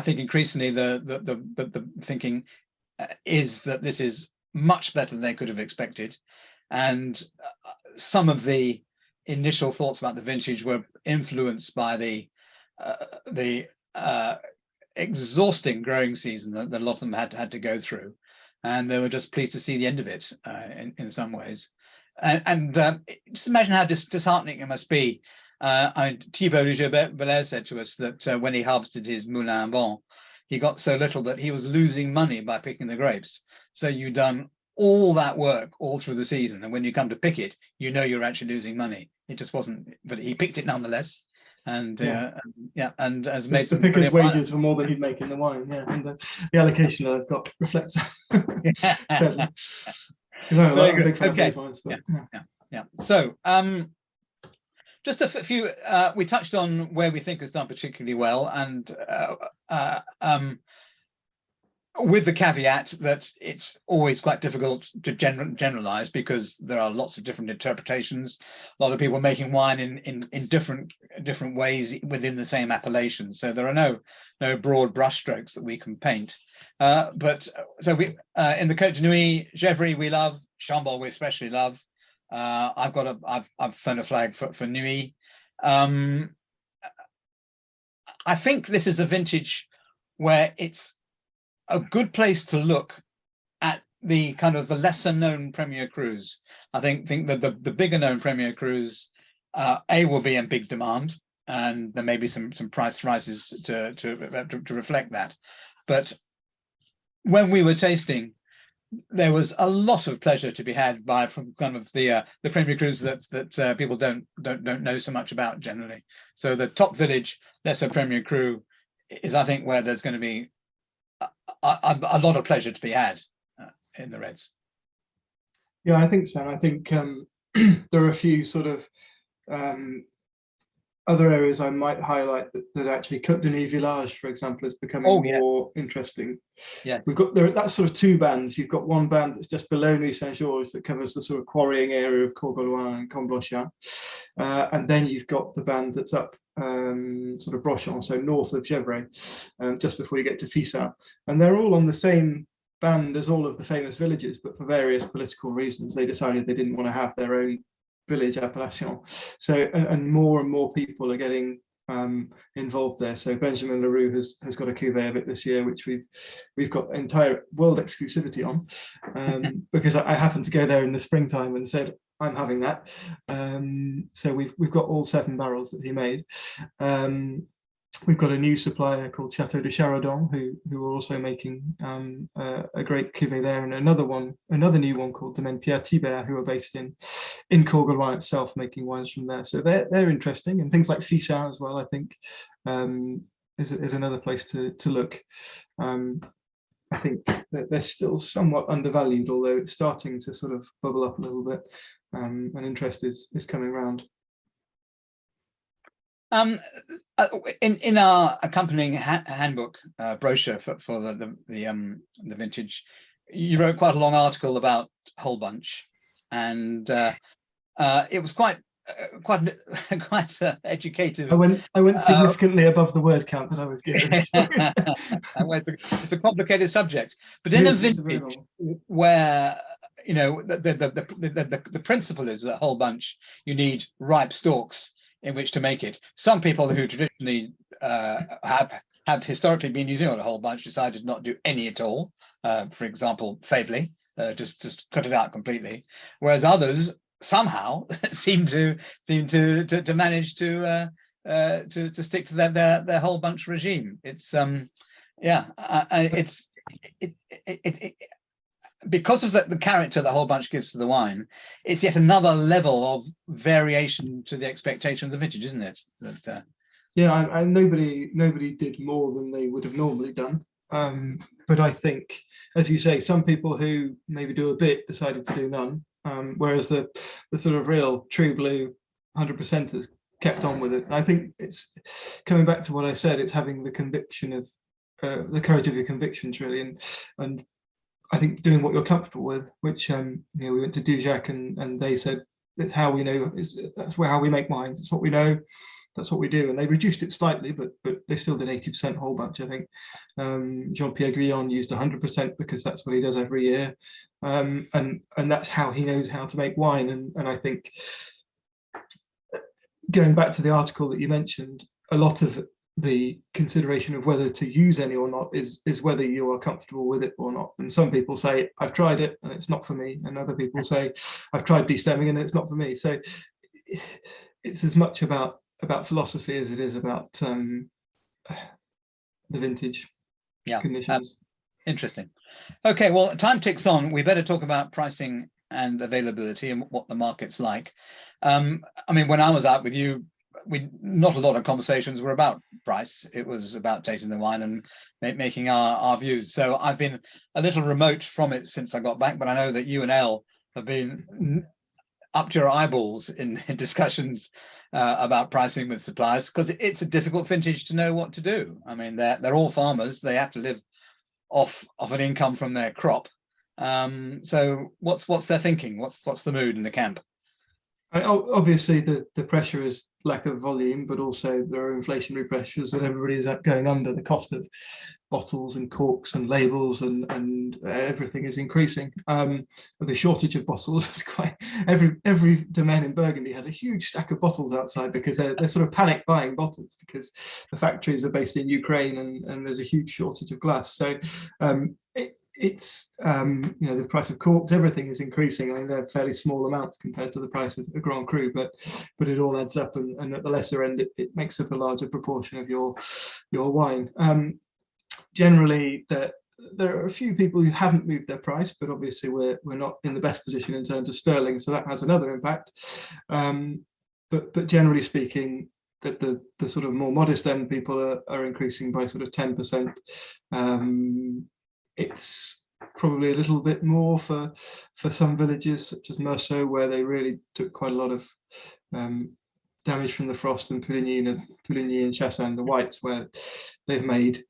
think increasingly the thinking is that this is much better than they could have expected, and some of the initial thoughts about the vintage were influenced by the exhausting growing season that a lot of them had to go through, and they were just pleased to see the end of it in some ways. And just imagine how disheartening it must be. Thibault Liger-Belair said to us that when he harvested his Moulin Bon, he got so little that he was losing money by picking the grapes. So you've done all that work all through the season, and when you come to pick it, you know you're actually losing money. It just wasn't, but he picked it nonetheless. And and has made the picker's wages were more than he'd make in the wine. Yeah, and the allocation that I've got reflects that. Certainly. I'm a big fan of those wines, but, yeah. So just a few. We touched on where we think has done particularly well, and with the caveat that it's always quite difficult to generalize, because there are lots of different interpretations. A lot of people making wine in different ways within the same appellation, so there are no broad brushstrokes that we can paint. But so we in the Côte de Nuits, Gevrey we love, Chambolle we especially love. I've flown a flag for Nuits. I think this is a vintage where it's a good place to look at the kind of the lesser known Premier Crus. I think that the bigger known Premier Crus will be in big demand, and there may be some price rises to reflect that. But when we were tasting, there was a lot of pleasure to be had from kind of the Premier Crus that people don't know so much about generally. So the top village lesser Premier Cru is, I think, where there's going to be a lot of pleasure to be had in the reds. Yeah, I think so. I think there are a few sort of other areas I might highlight that actually Côte de Nuit Village, for example, is becoming more interesting. Yes. We've got that's sort of two bands. You've got one band that's just below Nuit Saint-Georges that covers the sort of quarrying area of Courgoloin and Comblochon. And then you've got the band that's up sort of Brochon, so north of Gevrey, just before you get to Fissa. And they're all on the same band as all of the famous villages, but for various political reasons, they decided they didn't want to have their own village appellation. So, and more people are getting involved there. So Benjamin Leroux has got a cuvée of it this year, which we've got entire world exclusivity on, because I happened to go there in the springtime and said, I'm having that. So we've got all 7 barrels that he made. We've got a new supplier called Chateau de Charadon, who are also making a great cuvée there, and another new one called Domaine Pierre Thibert, who are based in Courgoloin itself, making wines from there. So they're interesting, and things like Fissa as well, I think, is another place to look. I think that they're still somewhat undervalued, although it's starting to sort of bubble up a little bit, and interest is coming around. In our accompanying handbook brochure for the vintage, you wrote quite a long article about Whole Bunch, and it was quite educative. I went significantly above the word count that I was given. It's a complicated subject, but in a vintage where the principle is that Whole Bunch, you need ripe stalks in which to make it. Some people who traditionally have historically been using a Whole Bunch decided not to do any at all. For example, Faibley, just cut it out completely. Whereas others somehow seem to manage to stick to their Whole Bunch regime. It's because of the character the Whole Bunch gives to the wine, it's yet another level of variation to the expectation of the vintage, isn't it? Yeah, nobody did more than they would have normally done. But I think, as you say, some people who maybe do a bit decided to do none, whereas the sort of real true blue 100%ers kept on with it. And I think it's coming back to what I said, it's having the conviction of the courage of your convictions, really, and I think doing what you're comfortable with, which we went to Dujac and they said it's how we know, that's how we make wines. It's what we know, that's what we do. And they reduced it slightly, but they still did 80% Whole Bunch. I think Jean-Pierre Guyon used 100% because that's what he does every year, and that's how he knows how to make wine. And I think, going back to the article that you mentioned, a lot of the consideration of whether to use any or not is whether you are comfortable with it or not. And some people say, I've tried it and it's not for me. And other people say, I've tried destemming and it's not for me. So it's as much about philosophy as it is about the vintage conditions. Interesting. Okay, well, time ticks on. We better talk about pricing and availability and what the market's like. I mean, when I was out with you, not a lot of conversations were about price. It was about tasting the wine and making our views. So I've been a little remote from it since I got back, but I know that you and Elle have been up to your eyeballs in discussions about pricing with suppliers, because it's a difficult vintage to know what to do. I mean, they're all farmers. They have to live off an income from their crop. So what's their thinking? What's the mood in the camp? Obviously, the pressure is lack of volume, but also there are inflationary pressures that everybody is going under. The cost of bottles and corks and labels and everything is increasing. The shortage of bottles is quite. Every domain in Burgundy has a huge stack of bottles outside because they're sort of panic buying bottles because the factories are based in Ukraine and there's a huge shortage of glass. So it's the price of corks, everything is increasing. I mean, they're fairly small amounts compared to the price of a Grand Cru, but it all adds up, and at the lesser end it makes up a larger proportion of your wine. Generally, there are a few people who haven't moved their price, but obviously we're not in the best position in terms of sterling, so that has another impact. But generally speaking, that the sort of more modest end people are increasing by sort of 10%. It's probably a little bit more for some villages such as Meursault, where they really took quite a lot of damage from the frost, and Pouligny and Chassagne, the whites, where they've made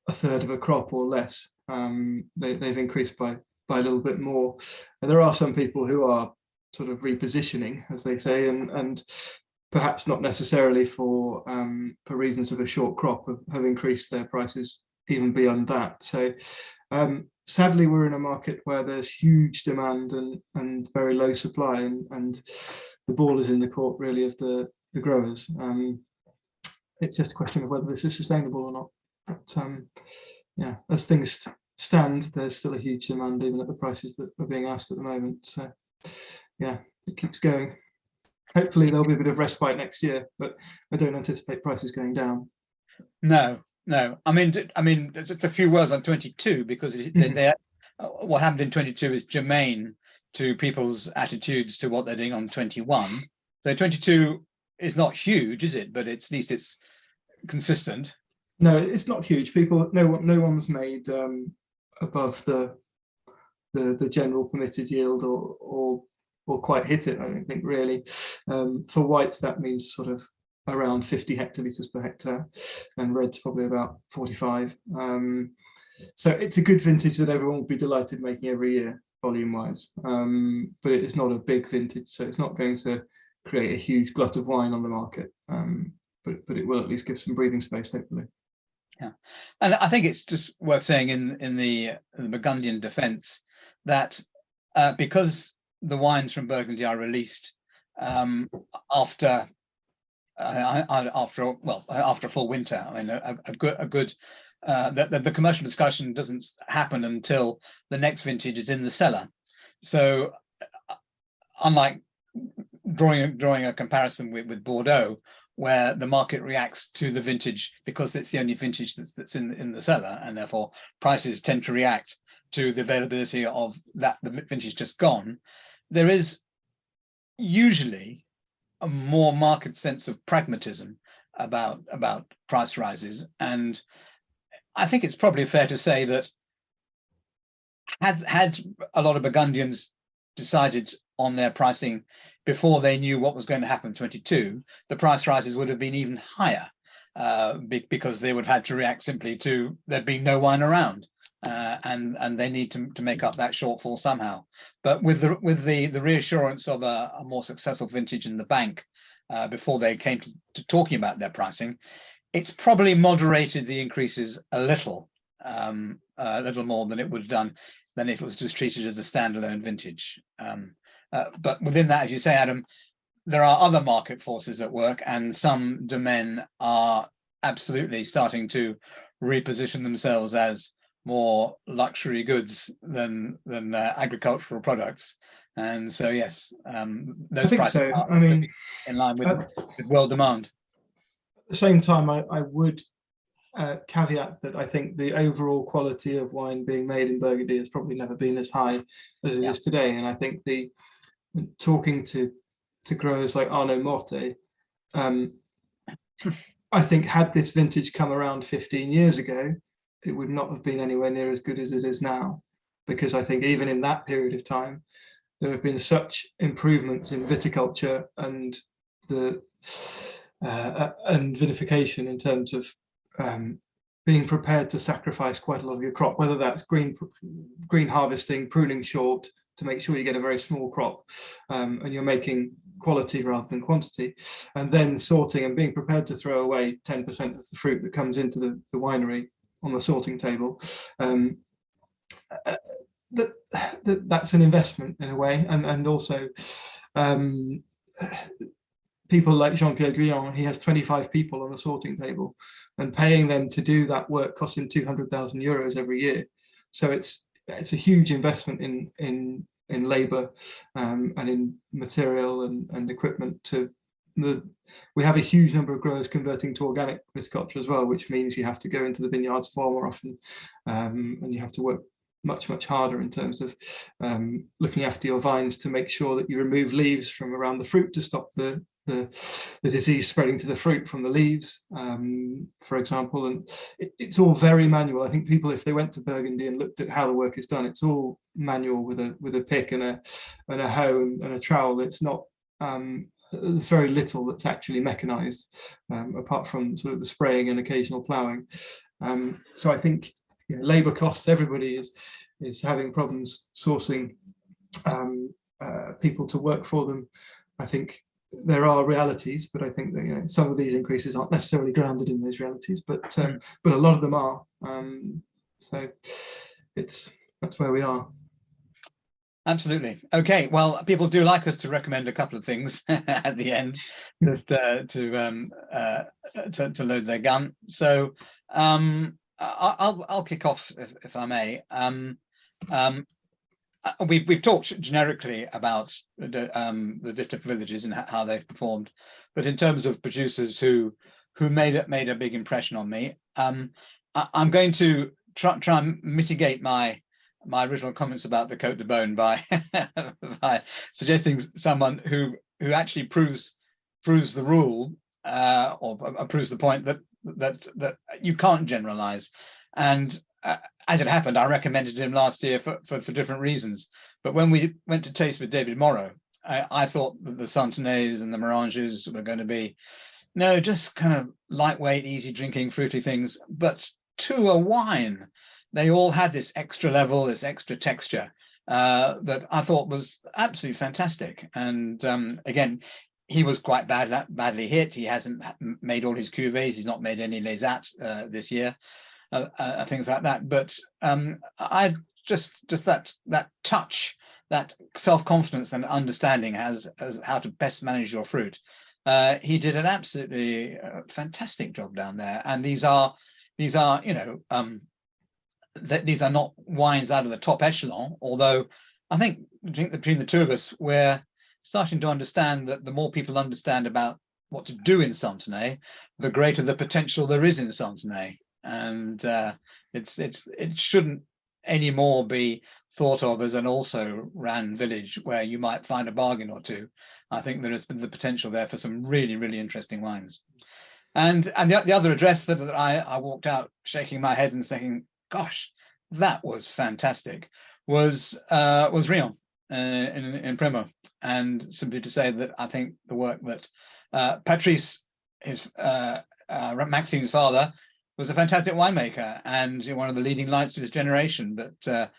a third of a crop or less. They've increased by a little bit more. And there are some people who are sort of repositioning, as they say, and perhaps not necessarily for reasons of a short crop, have increased their prices even beyond that. So sadly, we're in a market where there's huge demand and very low supply, and the ball is in the court really of the growers. It's just a question of whether this is sustainable or not. But yeah, as things stand, there's still a huge demand even at the prices that are being asked at the moment. So yeah, it keeps going. Hopefully there'll be a bit of respite next year, but I don't anticipate prices going down. No. I mean, just a few words on 22, because what happened in 22 is germane to people's attitudes to what they're doing on 21. So 22 is not huge, is it? But at least it's consistent. No, it's not huge. No one's made above the general permitted yield or quite hit it, I don't think, really. For whites, that means sort of around 50 hectolitres per hectare, and red's probably about 45. So it's a good vintage that everyone will be delighted making every year, volume-wise. But it is not a big vintage, so it's not going to create a huge glut of wine on the market. But it will at least give some breathing space, hopefully. Yeah, and I think it's just worth saying in the Burgundian defence that because the wines from Burgundy are released after a full winter, I mean a good the commercial discussion doesn't happen until the next vintage is in the cellar. So unlike drawing a comparison with Bordeaux, where the market reacts to the vintage because it's the only vintage that's in the cellar, and therefore prices tend to react to the availability of the vintage just gone, there is usually a more marked sense of pragmatism about price rises. And I think it's probably fair to say that had a lot of Burgundians decided on their pricing before they knew what was going to happen in 22, the price rises would have been even higher because they would have had to react simply to there being no wine around, and they need to make up that shortfall somehow. But with the reassurance of a more successful vintage in the bank before they came to talking about their pricing, it's probably moderated the increases a little more than it would have done than if it was just treated as a standalone vintage. But within that, as you say, Adam, there are other market forces at work, and some domains are absolutely starting to reposition themselves as more luxury goods than agricultural products. And so, yes, those I think prices so. are I mean, in line with world demand. At the same time, I would caveat that I think the overall quality of wine being made in Burgundy has probably never been as high as it is today. And I think talking to growers like Arnaud Morte, I think had this vintage come around 15 years ago, it would not have been anywhere near as good as it is now, because I think even in that period of time, there have been such improvements in viticulture and and vinification in terms of being prepared to sacrifice quite a lot of your crop, whether that's green harvesting, pruning short to make sure you get a very small crop, and you're making quality rather than quantity, and then sorting and being prepared to throw away 10% of the fruit that comes into the winery on the sorting table. That's an investment in a way, and also people like Jean-Pierre Guyon, he has 25 people on the sorting table, and paying them to do that work costs him 200,000 euros every year. So it's a huge investment in labor and in material and equipment. We have a huge number of growers converting to organic viticulture as well, which means you have to go into the vineyards far more often, and you have to work much harder in terms of looking after your vines to make sure that you remove leaves from around the fruit to stop the disease spreading to the fruit from the leaves, for example. And it's all very manual. I think people, if they went to Burgundy and looked at how the work is done, it's all manual with a pick and a hoe and a trowel. It's not there's very little that's actually mechanized, apart from sort of the spraying and occasional ploughing. So I think, you know, labour costs, everybody is having problems sourcing people to work for them. I think there are realities, but I think that, you know, some of these increases aren't necessarily grounded in those realities, but a lot of them are. So that's where we are. Absolutely. Okay. Well, people do like us to recommend a couple of things at the end, just to load their gun. So I'll kick off if I may. We've talked generically about the different villages and how they've performed, but in terms of producers who made a big impression on me, I'm going to try and mitigate my original comments about the Côte de Beaune by by suggesting someone who actually proves the rule, or proves the point that you can't generalize. And as it happened, I recommended him last year for different reasons. But when we went to taste with David Morrow, I thought that the Santenays and the Méranges were going to be, no, just kind of lightweight, easy drinking, fruity things. But to a wine, they all had this extra level, this extra texture that I thought was absolutely fantastic. And again, he was quite badly hit. He hasn't made all his cuvées. He's not made any Les Attes this year, things like that. But I just that touch, that self-confidence and understanding as how to best manage your fruit. He did an absolutely fantastic job down there. And these are you know, these are not wines out of the top echelon, although I think between the two of us, we're starting to understand that the more people understand about what to do in Santenay, the greater the potential there is in Santenay. And it shouldn't anymore be thought of as an also ran village where you might find a bargain or two. I think there is the potential there for some really, really interesting wines. And the other address that I walked out shaking my head and thinking, gosh, that was fantastic, was Riom in Prémaux. And simply to say that I think the work that Patrice, Maxime's father, was a fantastic winemaker and one of the leading lights of his generation. But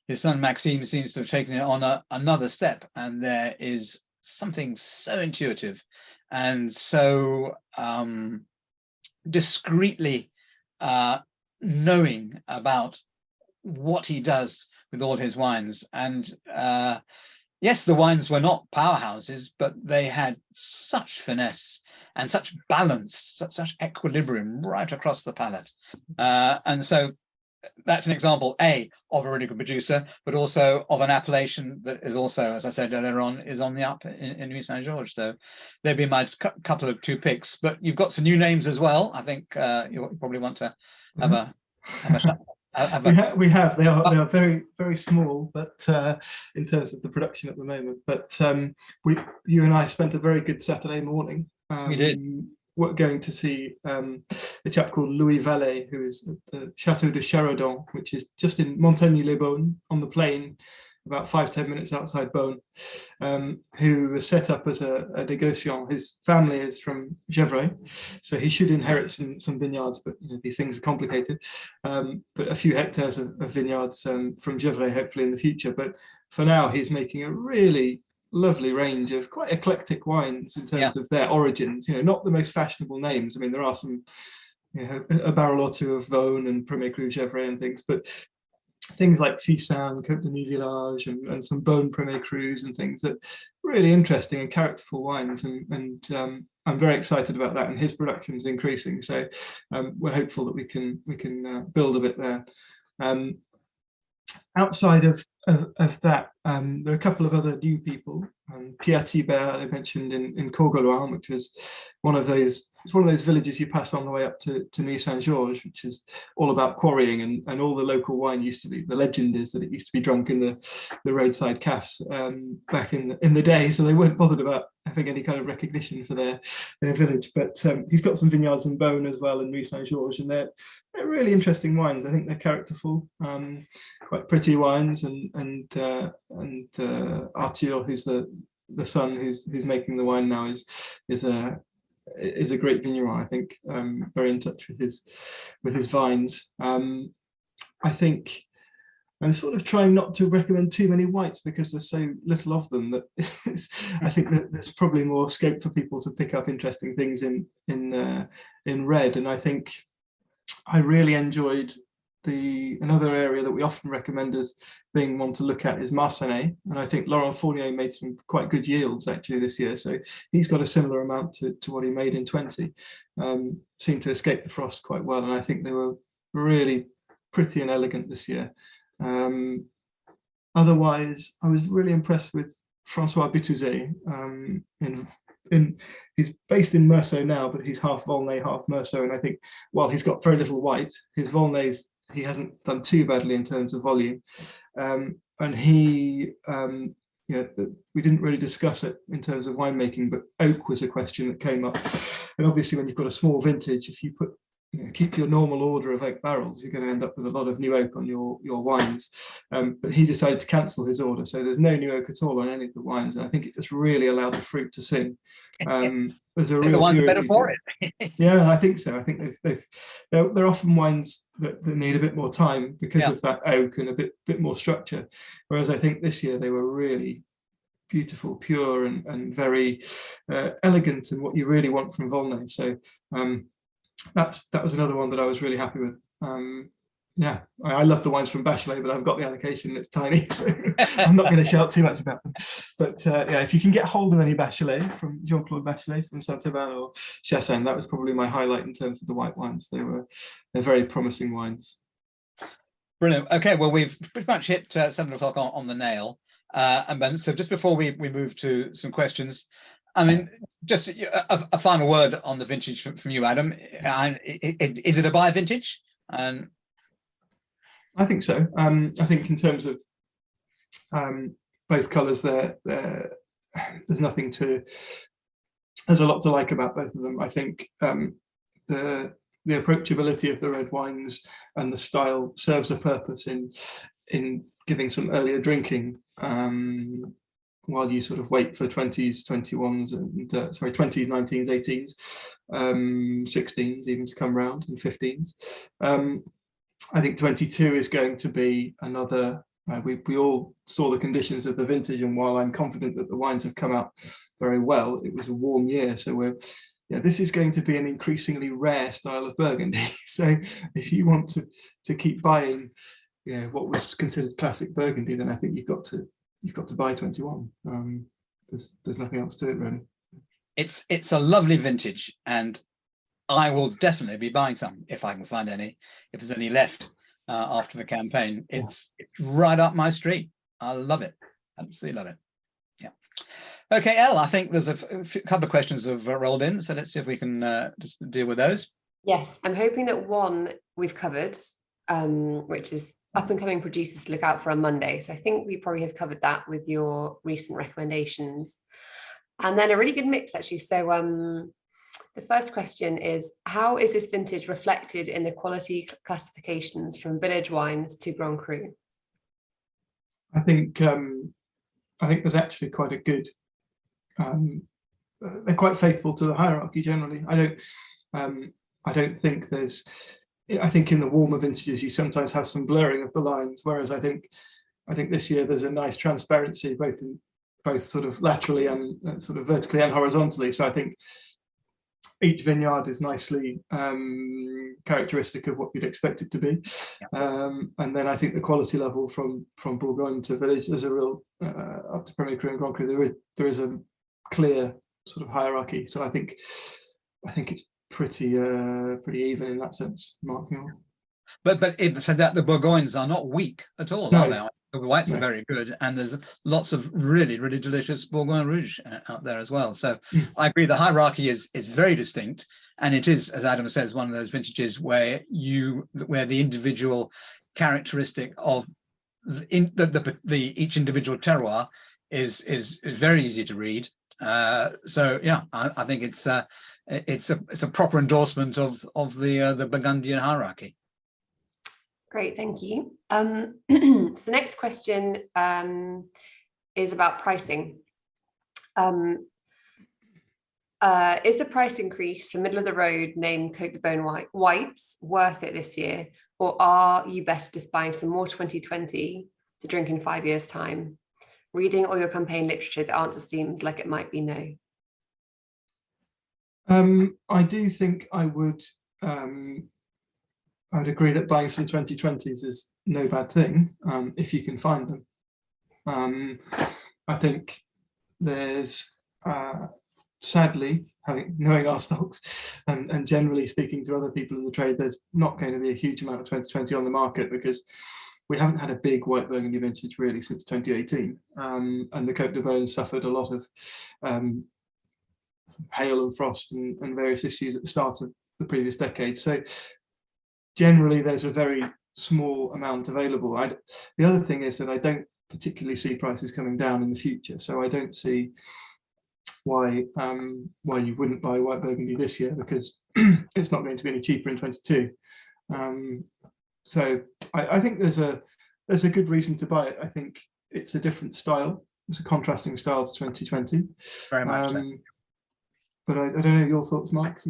his son Maxime seems to have taken it on another step, and there is something so intuitive and so discreetly knowing about what he does with all his wines. And yes, the wines were not powerhouses, but they had such finesse and such balance, such equilibrium right across the palate. And so that's an example, A, of a really good producer, but also of an appellation that is also, as I said earlier on, is on the up in Nuits Saint-Georges. So they'd be my couple of two picks. But you've got some new names as well. I think you'll probably want to have a we have. They are very, very small, but in terms of the production at the moment. But you and I spent a very good Saturday morning. We did. We're going to see a chap called Louis Vallet, who is at the Chateau de Charadon, which is just in Montagny-les-Beaunes on the plain, about 5-10 minutes outside Beaune, who was set up as a négociant. His family is from Gevrey, so he should inherit some vineyards, but you know, these things are complicated. But a few hectares of vineyards from Gevrey, hopefully in the future. But for now, he's making a really lovely range of quite eclectic wines in terms of their origins. You know, not the most fashionable names. I mean, there are some, you know, a barrel or two of Beaune and Premier Cru Gevrey and things, but things like Fissain, Côte de Nuit-Village, and some Beaune Premier Crus and things that really interesting and characterful wines. And I'm very excited about that. And his production is increasing, so we're hopeful that we can build a bit there. Outside of that, there are a couple of other new people. Pierre Thibert, I mentioned in Courgoloin, which was one of those. It's one of those villages you pass on the way up to Nuits Saint-Georges, which is all about quarrying, and all the local wine used to be. The legend is that it used to be drunk in the roadside cafes back in the day, so they weren't bothered about having any kind of recognition for their village. But he's got some vineyards in Beaune as well, in Nuits Saint-Georges, and they're really interesting wines. I think they're characterful, quite pretty wines, and Arthur, who's the the son who's making the wine now is a great vigneron. I think very in touch with his vines. I think I'm sort of trying not to recommend too many whites because there's so little of them that I think that there's probably more scope for people to pick up interesting things in red. And I think I really enjoyed another area that we often recommend as being one to look at is Marsanne, and I think Laurent Fournier made some quite good yields actually this year, so he's got a similar amount to what he made in 20. Seemed to escape the frost quite well, and I think they were really pretty and elegant this year. Otherwise, I was really impressed with Francois Bitouzet. He's based in Meursault now, but he's half Volnay, half Meursault, and I think while he's got very little white, his Volnays he hasn't done too badly in terms of volume. And he, we didn't really discuss it in terms of winemaking, but oak was a question that came up. And obviously, when you've got a small vintage, if you keep your normal order of oak barrels, you're going to end up with a lot of new oak on your wines. But he decided to cancel his order, so there's no new oak at all on any of the wines, and I think it just really allowed the fruit to sing. There's a real the wines better for it. Yeah, I think so. I think they're often wines that need a bit more time because of that oak and a bit more structure. Whereas I think this year they were really beautiful, pure, and very elegant, and what you really want from Volnay. So that was another one that I was really happy with. I love the wines from Bachelet, but I've got the allocation and it's tiny, so I'm not going to shout too much about them. But if you can get hold of any Bachelet from Jean-Claude Bachelet from Saint-Aubin or Chassagne, that was probably my highlight in terms of the white wines. They're very promising wines. Brilliant. Okay, well, we've pretty much hit 7 o'clock on the nail. And Ben, so just before we move to some questions, I mean, just a final word on the vintage from you, Adam. Is it a buy vintage? And I think so. I think in terms of both colours, there's nothing there's a lot to like about both of them. I think the approachability of the red wines and the style serves a purpose in giving some earlier drinking while you sort of wait for 20s, 21s, and 20s, 19s, 18s, 16s even to come round, and 15s. I think 22 is going to be another. We all saw the conditions of the vintage, and while I'm confident that the wines have come out very well, it was a warm year, so this is going to be an increasingly rare style of Burgundy. So if you want to keep buying, what was considered classic Burgundy, then I think you've got to buy 21. There's nothing else to it really. It's a lovely vintage, and I will definitely be buying some if I can find any. If there's any left after the campaign, it's right up my street. I love it, absolutely love it. Yeah. Okay, Elle, I think there's a couple of questions have rolled in, so let's see if we can just deal with those. Yes, I'm hoping that one we've covered, which is up and coming producers to look out for on Monday. So I think we probably have covered that with your recent recommendations. And then a really good mix actually. So the first question is, how is this vintage reflected in the quality classifications from village wines to Grand Cru? I think there's actually quite a good. They're quite faithful to the hierarchy generally. I don't think there's. I think in the warmer vintages you sometimes have some blurring of the lines, whereas I think this year there's a nice transparency both sort of laterally and sort of vertically and horizontally. So I think each vineyard is nicely characteristic of what you'd expect it to be. And then I think the quality level from Bourgogne to village, there's a real up to Premier Cru and Grand Cru, there is a clear sort of hierarchy. So I think it's pretty even in that sense, Mark. But it said that the Bourgognes are not weak at all, are they? The whites are very good, and there's lots of really, really delicious Bourgogne Rouge out there as well. So I agree, the hierarchy is very distinct, and it is, as Adam says, one of those vintages where the individual characteristic of each individual terroir is very easy to read. So yeah, I think it's a proper endorsement of the Burgundian hierarchy. Great, thank you. So the next question is about pricing. Is the price increase for middle of the road named Côte de Beaune whites worth it this year? Or are you better just buying some more 2020 to drink in 5 years' time? Reading all your campaign literature, the answer seems like it might be no. I do think I would agree that buying some 2020s is no bad thing if you can find them. I think there's sadly, knowing our stocks and generally speaking to other people in the trade, there's not going to be a huge amount of 2020 on the market because we haven't had a big white Burgundy vintage really since 2018, and the Côte de Beaune suffered a lot of hail and frost and various issues at the start of the previous decade. So generally there's a very small amount available. The other thing is that I don't particularly see prices coming down in the future, so I don't see why you wouldn't buy white Burgundy this year, because it's not going to be any cheaper in 22. So I think there's a good reason to buy it. I think it's a different style. It's a contrasting style to 2020. Very much so. But I don't know your thoughts, Mark.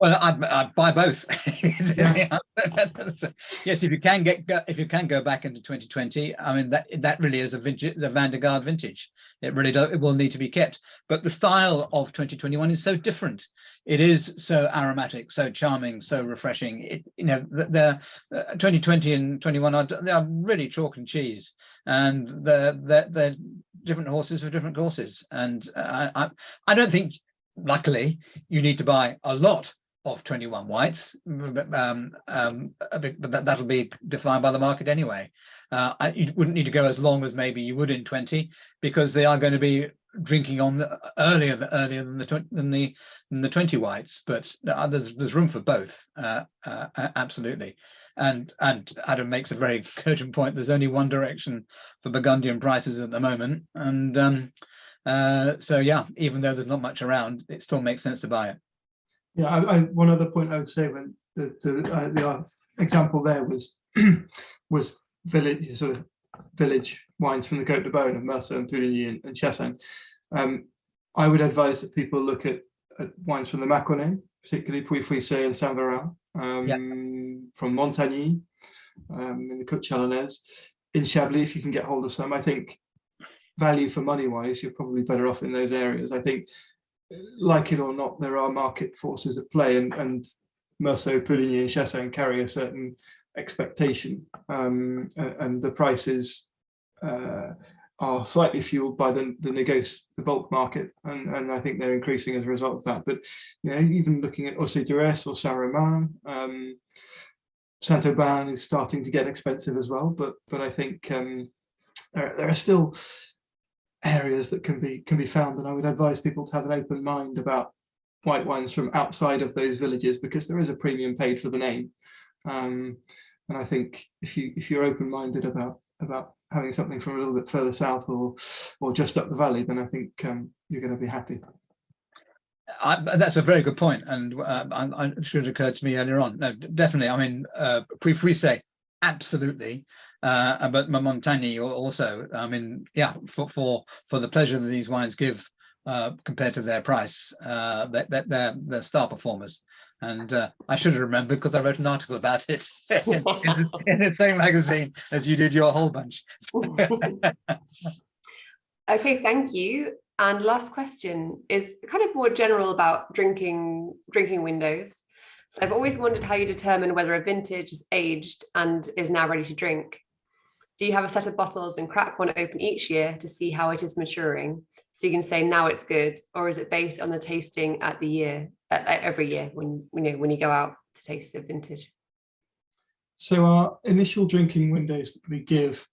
Well, I'd buy both. Yeah. Yes, if you can go back into 2020, I mean that really is a Van de Garde vintage. It really does. It will need to be kept. But the style of 2021 is so different. It is so aromatic, so charming, so refreshing. The 2020 and 21 they are really chalk and cheese, and they're different horses for different courses. And I don't think, luckily, you need to buy a lot of 21 whites, but that'll be defined by the market anyway. You wouldn't need to go as long as maybe you would in 20, because they are going to be drinking on earlier than the 20 whites. But there's room for both, absolutely. And Adam makes a very cogent point. There's only one direction for Burgundian prices at the moment, and so yeah, even though there's not much around, it still makes sense to buy it. Yeah, one other point I would say, when the example there was village wines from the Côte de Beaune of Meursault and Pouligny and Chassagne. I would advise that people look at wines from the Mâconnais, particularly Puy-Fouissé and Saint-Véran, from Montagny, in the Côte Chalonnaise, in Chablis, if you can get hold of some. I think value for money wise, you're probably better off in those areas. I think, like it or not, there are market forces at play, and Meursault, Pouligny and Chassagne carry a certain expectation, and the prices are slightly fueled by the bulk market, and I think they're increasing as a result of that. But even looking at Océ-Duresse or Saint-Romain, Saint-Aubin is starting to get expensive as well. But I think there are still areas that can be found, and I would advise people to have an open mind about white wines from outside of those villages, because there is a premium paid for the name, and I think if you're open-minded about having something from a little bit further south or just up the valley, then I think you're going to be happy. That's a very good point, and it should have occurred to me earlier on. No, definitely. I mean, Puy-Fouissé, absolutely. But Montagny also. I mean, yeah, for the pleasure that these wines give compared to their price, they're star performers. And I should have remembered, because I wrote an article about it in the same magazine as you did your whole bunch. Okay, thank you. And last question is kind of more general about drinking windows. So I've always wondered how you determine whether a vintage is aged and is now ready to drink. Do you have a set of bottles and crack one open each year to see how it is maturing, so you can say now it's good, or is it based on the tasting every year when you go out to taste the vintage? So our initial drinking windows that we give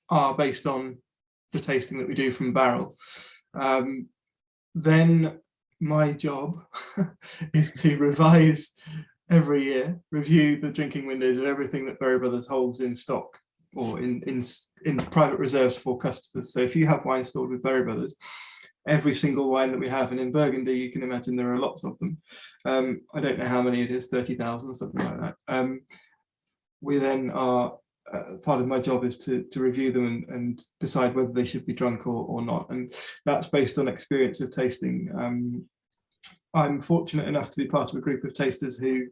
are based on the tasting that we do from barrel. Then my job is to revise every year, review the drinking windows of everything that Berry Brothers holds in stock or in private reserves for customers. So if you have wine stored with Berry Brothers, every single wine that we have, and in Burgundy, you can imagine there are lots of them. I don't know how many it is, 30,000 or something like that. We then are part of my job is to review them and decide whether they should be drunk or not, and that's based on experience of tasting. I'm fortunate enough to be part of a group of tasters who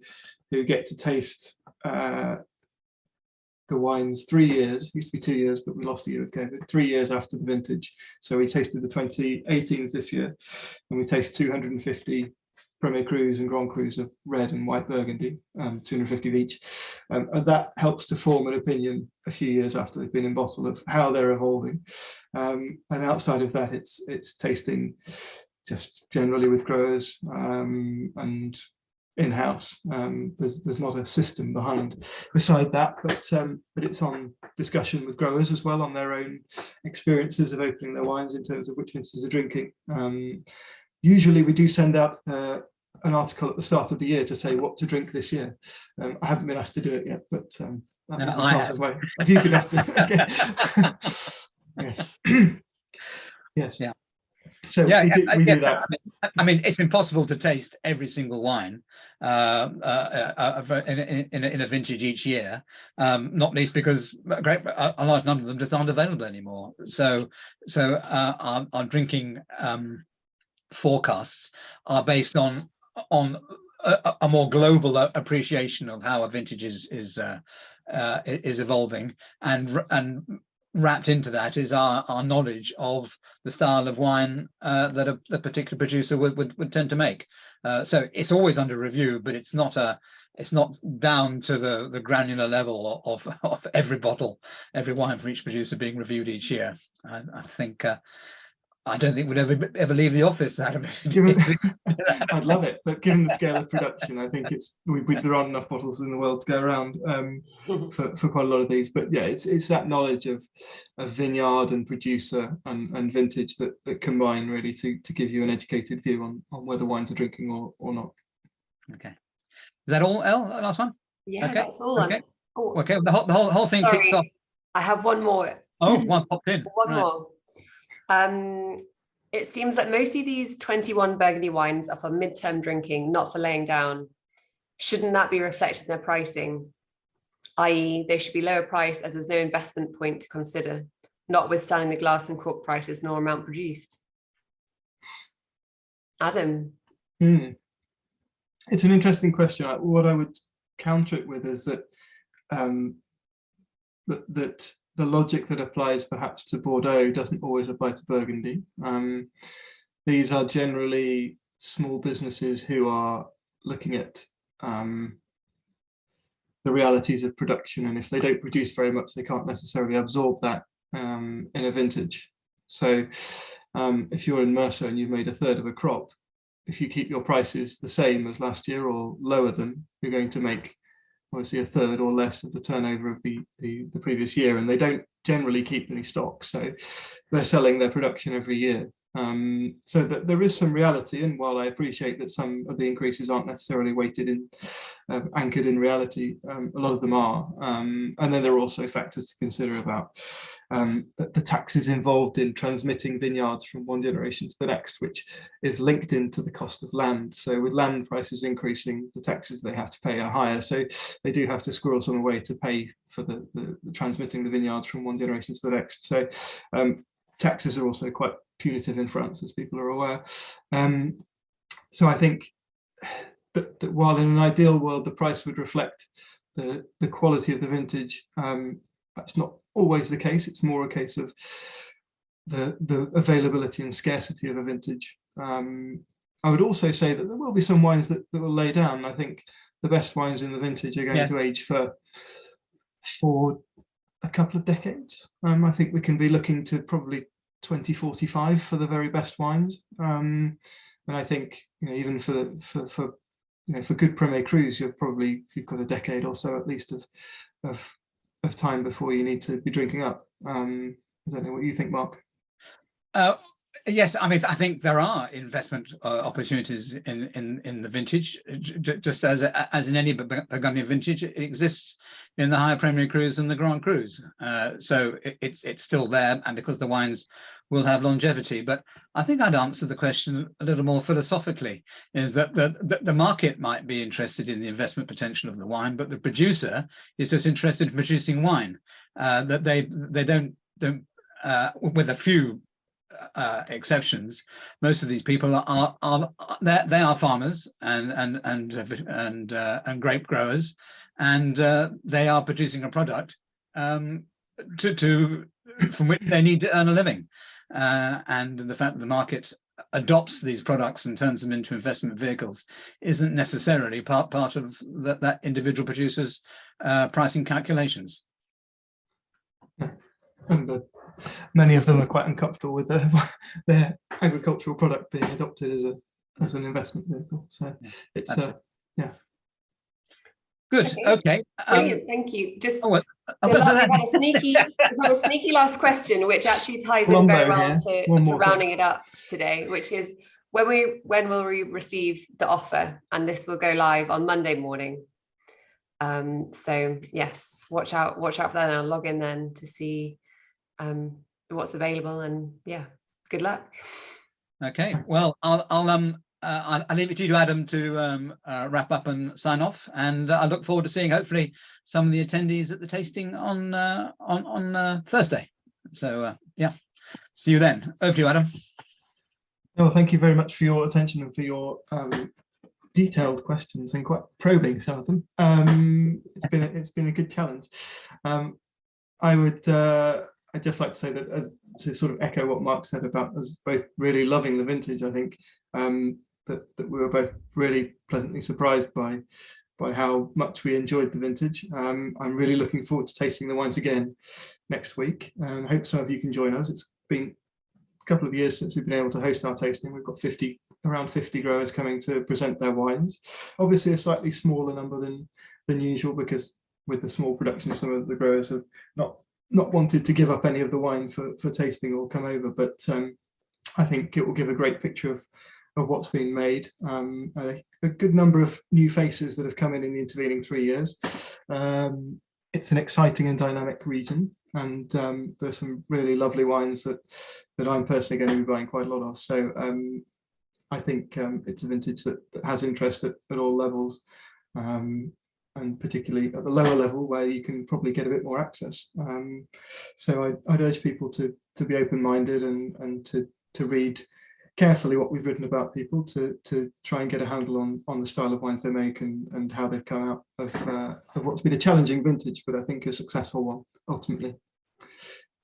get to taste the wines 3 years, used to be 2 years, but we lost a year with COVID, 3 years after the vintage. So we tasted the 2018s this year, and we taste 250 Premier Crus and Grand Crus of red and white Burgundy, 250 of each. And that helps to form an opinion a few years after they've been in bottle of how they're evolving. And outside of that, it's tasting just generally with growers and in-house. There's not a system beside that, but it's on discussion with growers as well on their own experiences of opening their wines in terms of which vintages are drinking. Usually we do send out an article at the start of the year to say what to drink this year. I haven't been asked to do it yet, but have you been asked to? Yes. Yes. Yeah. So yeah, we do that. I mean, it's impossible to taste every single wine in a vintage each year, not least because a large number of them just aren't available anymore. So our drinking forecasts are based on a more global appreciation of how a vintage is evolving, and wrapped into that is our knowledge of the style of wine that a particular producer would tend to make. So it's always under review, but it's not down to the granular level of every bottle, every wine from each producer being reviewed each year. I think I don't think we'd ever leave the office, Adam. I'd love it, but given the scale of production, I think there aren't enough bottles in the world to go around for quite a lot of these. But yeah, it's that knowledge of vineyard and producer and vintage that combine really to give you an educated view on whether wines are drinking or not. Okay, is that all, Elle? Last one? Yeah, okay. That's all. Okay. Okay. The whole thing kicks off. I have one more. Oh, one popped in. One more. It seems that most of these 21 Burgundy wines are for midterm drinking, not for laying down. Shouldn't that be reflected in their pricing? i.e. they should be lower priced as there's no investment point to consider, notwithstanding the glass and cork prices nor amount produced? Adam? It's an interesting question. What I would counter it with is that that the logic that applies perhaps to Bordeaux doesn't always apply to Burgundy. These are generally small businesses who are looking at the realities of production, and if they don't produce very much, they can't necessarily absorb that in a vintage. So if you're in Mercer and you've made a third of a crop, if you keep your prices the same as last year or lower them, you're going to make obviously a third or less of the turnover of the previous year, and they don't generally keep any stock, so they're selling their production every year. So that there is some reality, and while I appreciate that some of the increases aren't necessarily weighted in, anchored in reality, a lot of them are. And then there are also factors to consider about the taxes involved in transmitting vineyards from one generation to the next, which is linked into the cost of land. So with land prices increasing, the taxes they have to pay are higher. So they do have to squirrel some away to pay for the transmitting the vineyards from one generation to the next. So taxes are also quite punitive in France, as people are aware. So I think that while in an ideal world the price would reflect the quality of the vintage, that's not always the case. It's more a case of the availability and scarcity of a vintage. I would also say that there will be some wines that will lay down. I think the best wines in the vintage are going to age for a couple of decades. I think we can be looking to probably 2045 for the very best wines, and I think even for good Premier Crus, you've got a decade or so at least of time before you need to be drinking up. I don't know what you think, Mark. Yes, I mean, I think there are investment opportunities in the vintage, just as in any Burgundian vintage. It exists in the higher Premier Crus and the Grand Crus. So it's still there, and because the wines will have longevity. But I think I'd answer the question a little more philosophically, is that the market might be interested in the investment potential of the wine, but the producer is just interested in producing wine. That they don't with a few exceptions, most of these people they are farmers and grape growers, and they are producing a product from which they need to earn a living, and the fact that the market adopts these products and turns them into investment vehicles isn't necessarily part of that individual producer's pricing calculations. And many of them are quite uncomfortable with their agricultural product being adopted as an investment vehicle. So it's good. Okay. Brilliant. Thank you. Just we had a sneaky last question, which actually ties in very well to rounding it up today, which is when will we receive the offer? And this will go live on Monday morning. So yes, watch out for that, and I'll log in then to see what's available, and yeah, good luck. Okay, well, I'll leave it to you, Adam, to wrap up and sign off, and I look forward to seeing hopefully some of the attendees at the tasting on Thursday. So yeah, see you then. Over to you, Adam. Well, thank you very much for your attention and for your detailed questions, and quite probing some of them. It's been a good challenge. I'd just like to say that, to sort of echo what Mark said about us both really loving the vintage, I think that we were both really pleasantly surprised by how much we enjoyed the vintage. I'm really looking forward to tasting the wines again next week. I hope some of you can join us. It's been a couple of years since we've been able to host our tasting. We've got around 50 growers coming to present their wines. Obviously a slightly smaller number than usual, because with the small production, some of the growers have not wanted to give up any of the wine for tasting or come over, but I think it will give a great picture of what's been made. A good number of new faces that have come in the intervening 3 years. It's an exciting and dynamic region, and there's some really lovely wines that I'm personally going to be buying quite a lot of. So I think it's a vintage that has interest at all levels. And particularly at the lower level, where you can probably get a bit more access. So I'd urge people to be open-minded and to read carefully what we've written about people, to try and get a handle on the style of wines they make and how they've come out of what's been a challenging vintage, but I think a successful one ultimately.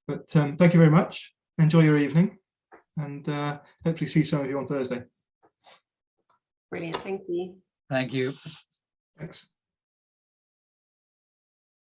But thank you very much. Enjoy your evening, and hopefully see some of you on Thursday. Brilliant. Thank you. Thank you. Thanks.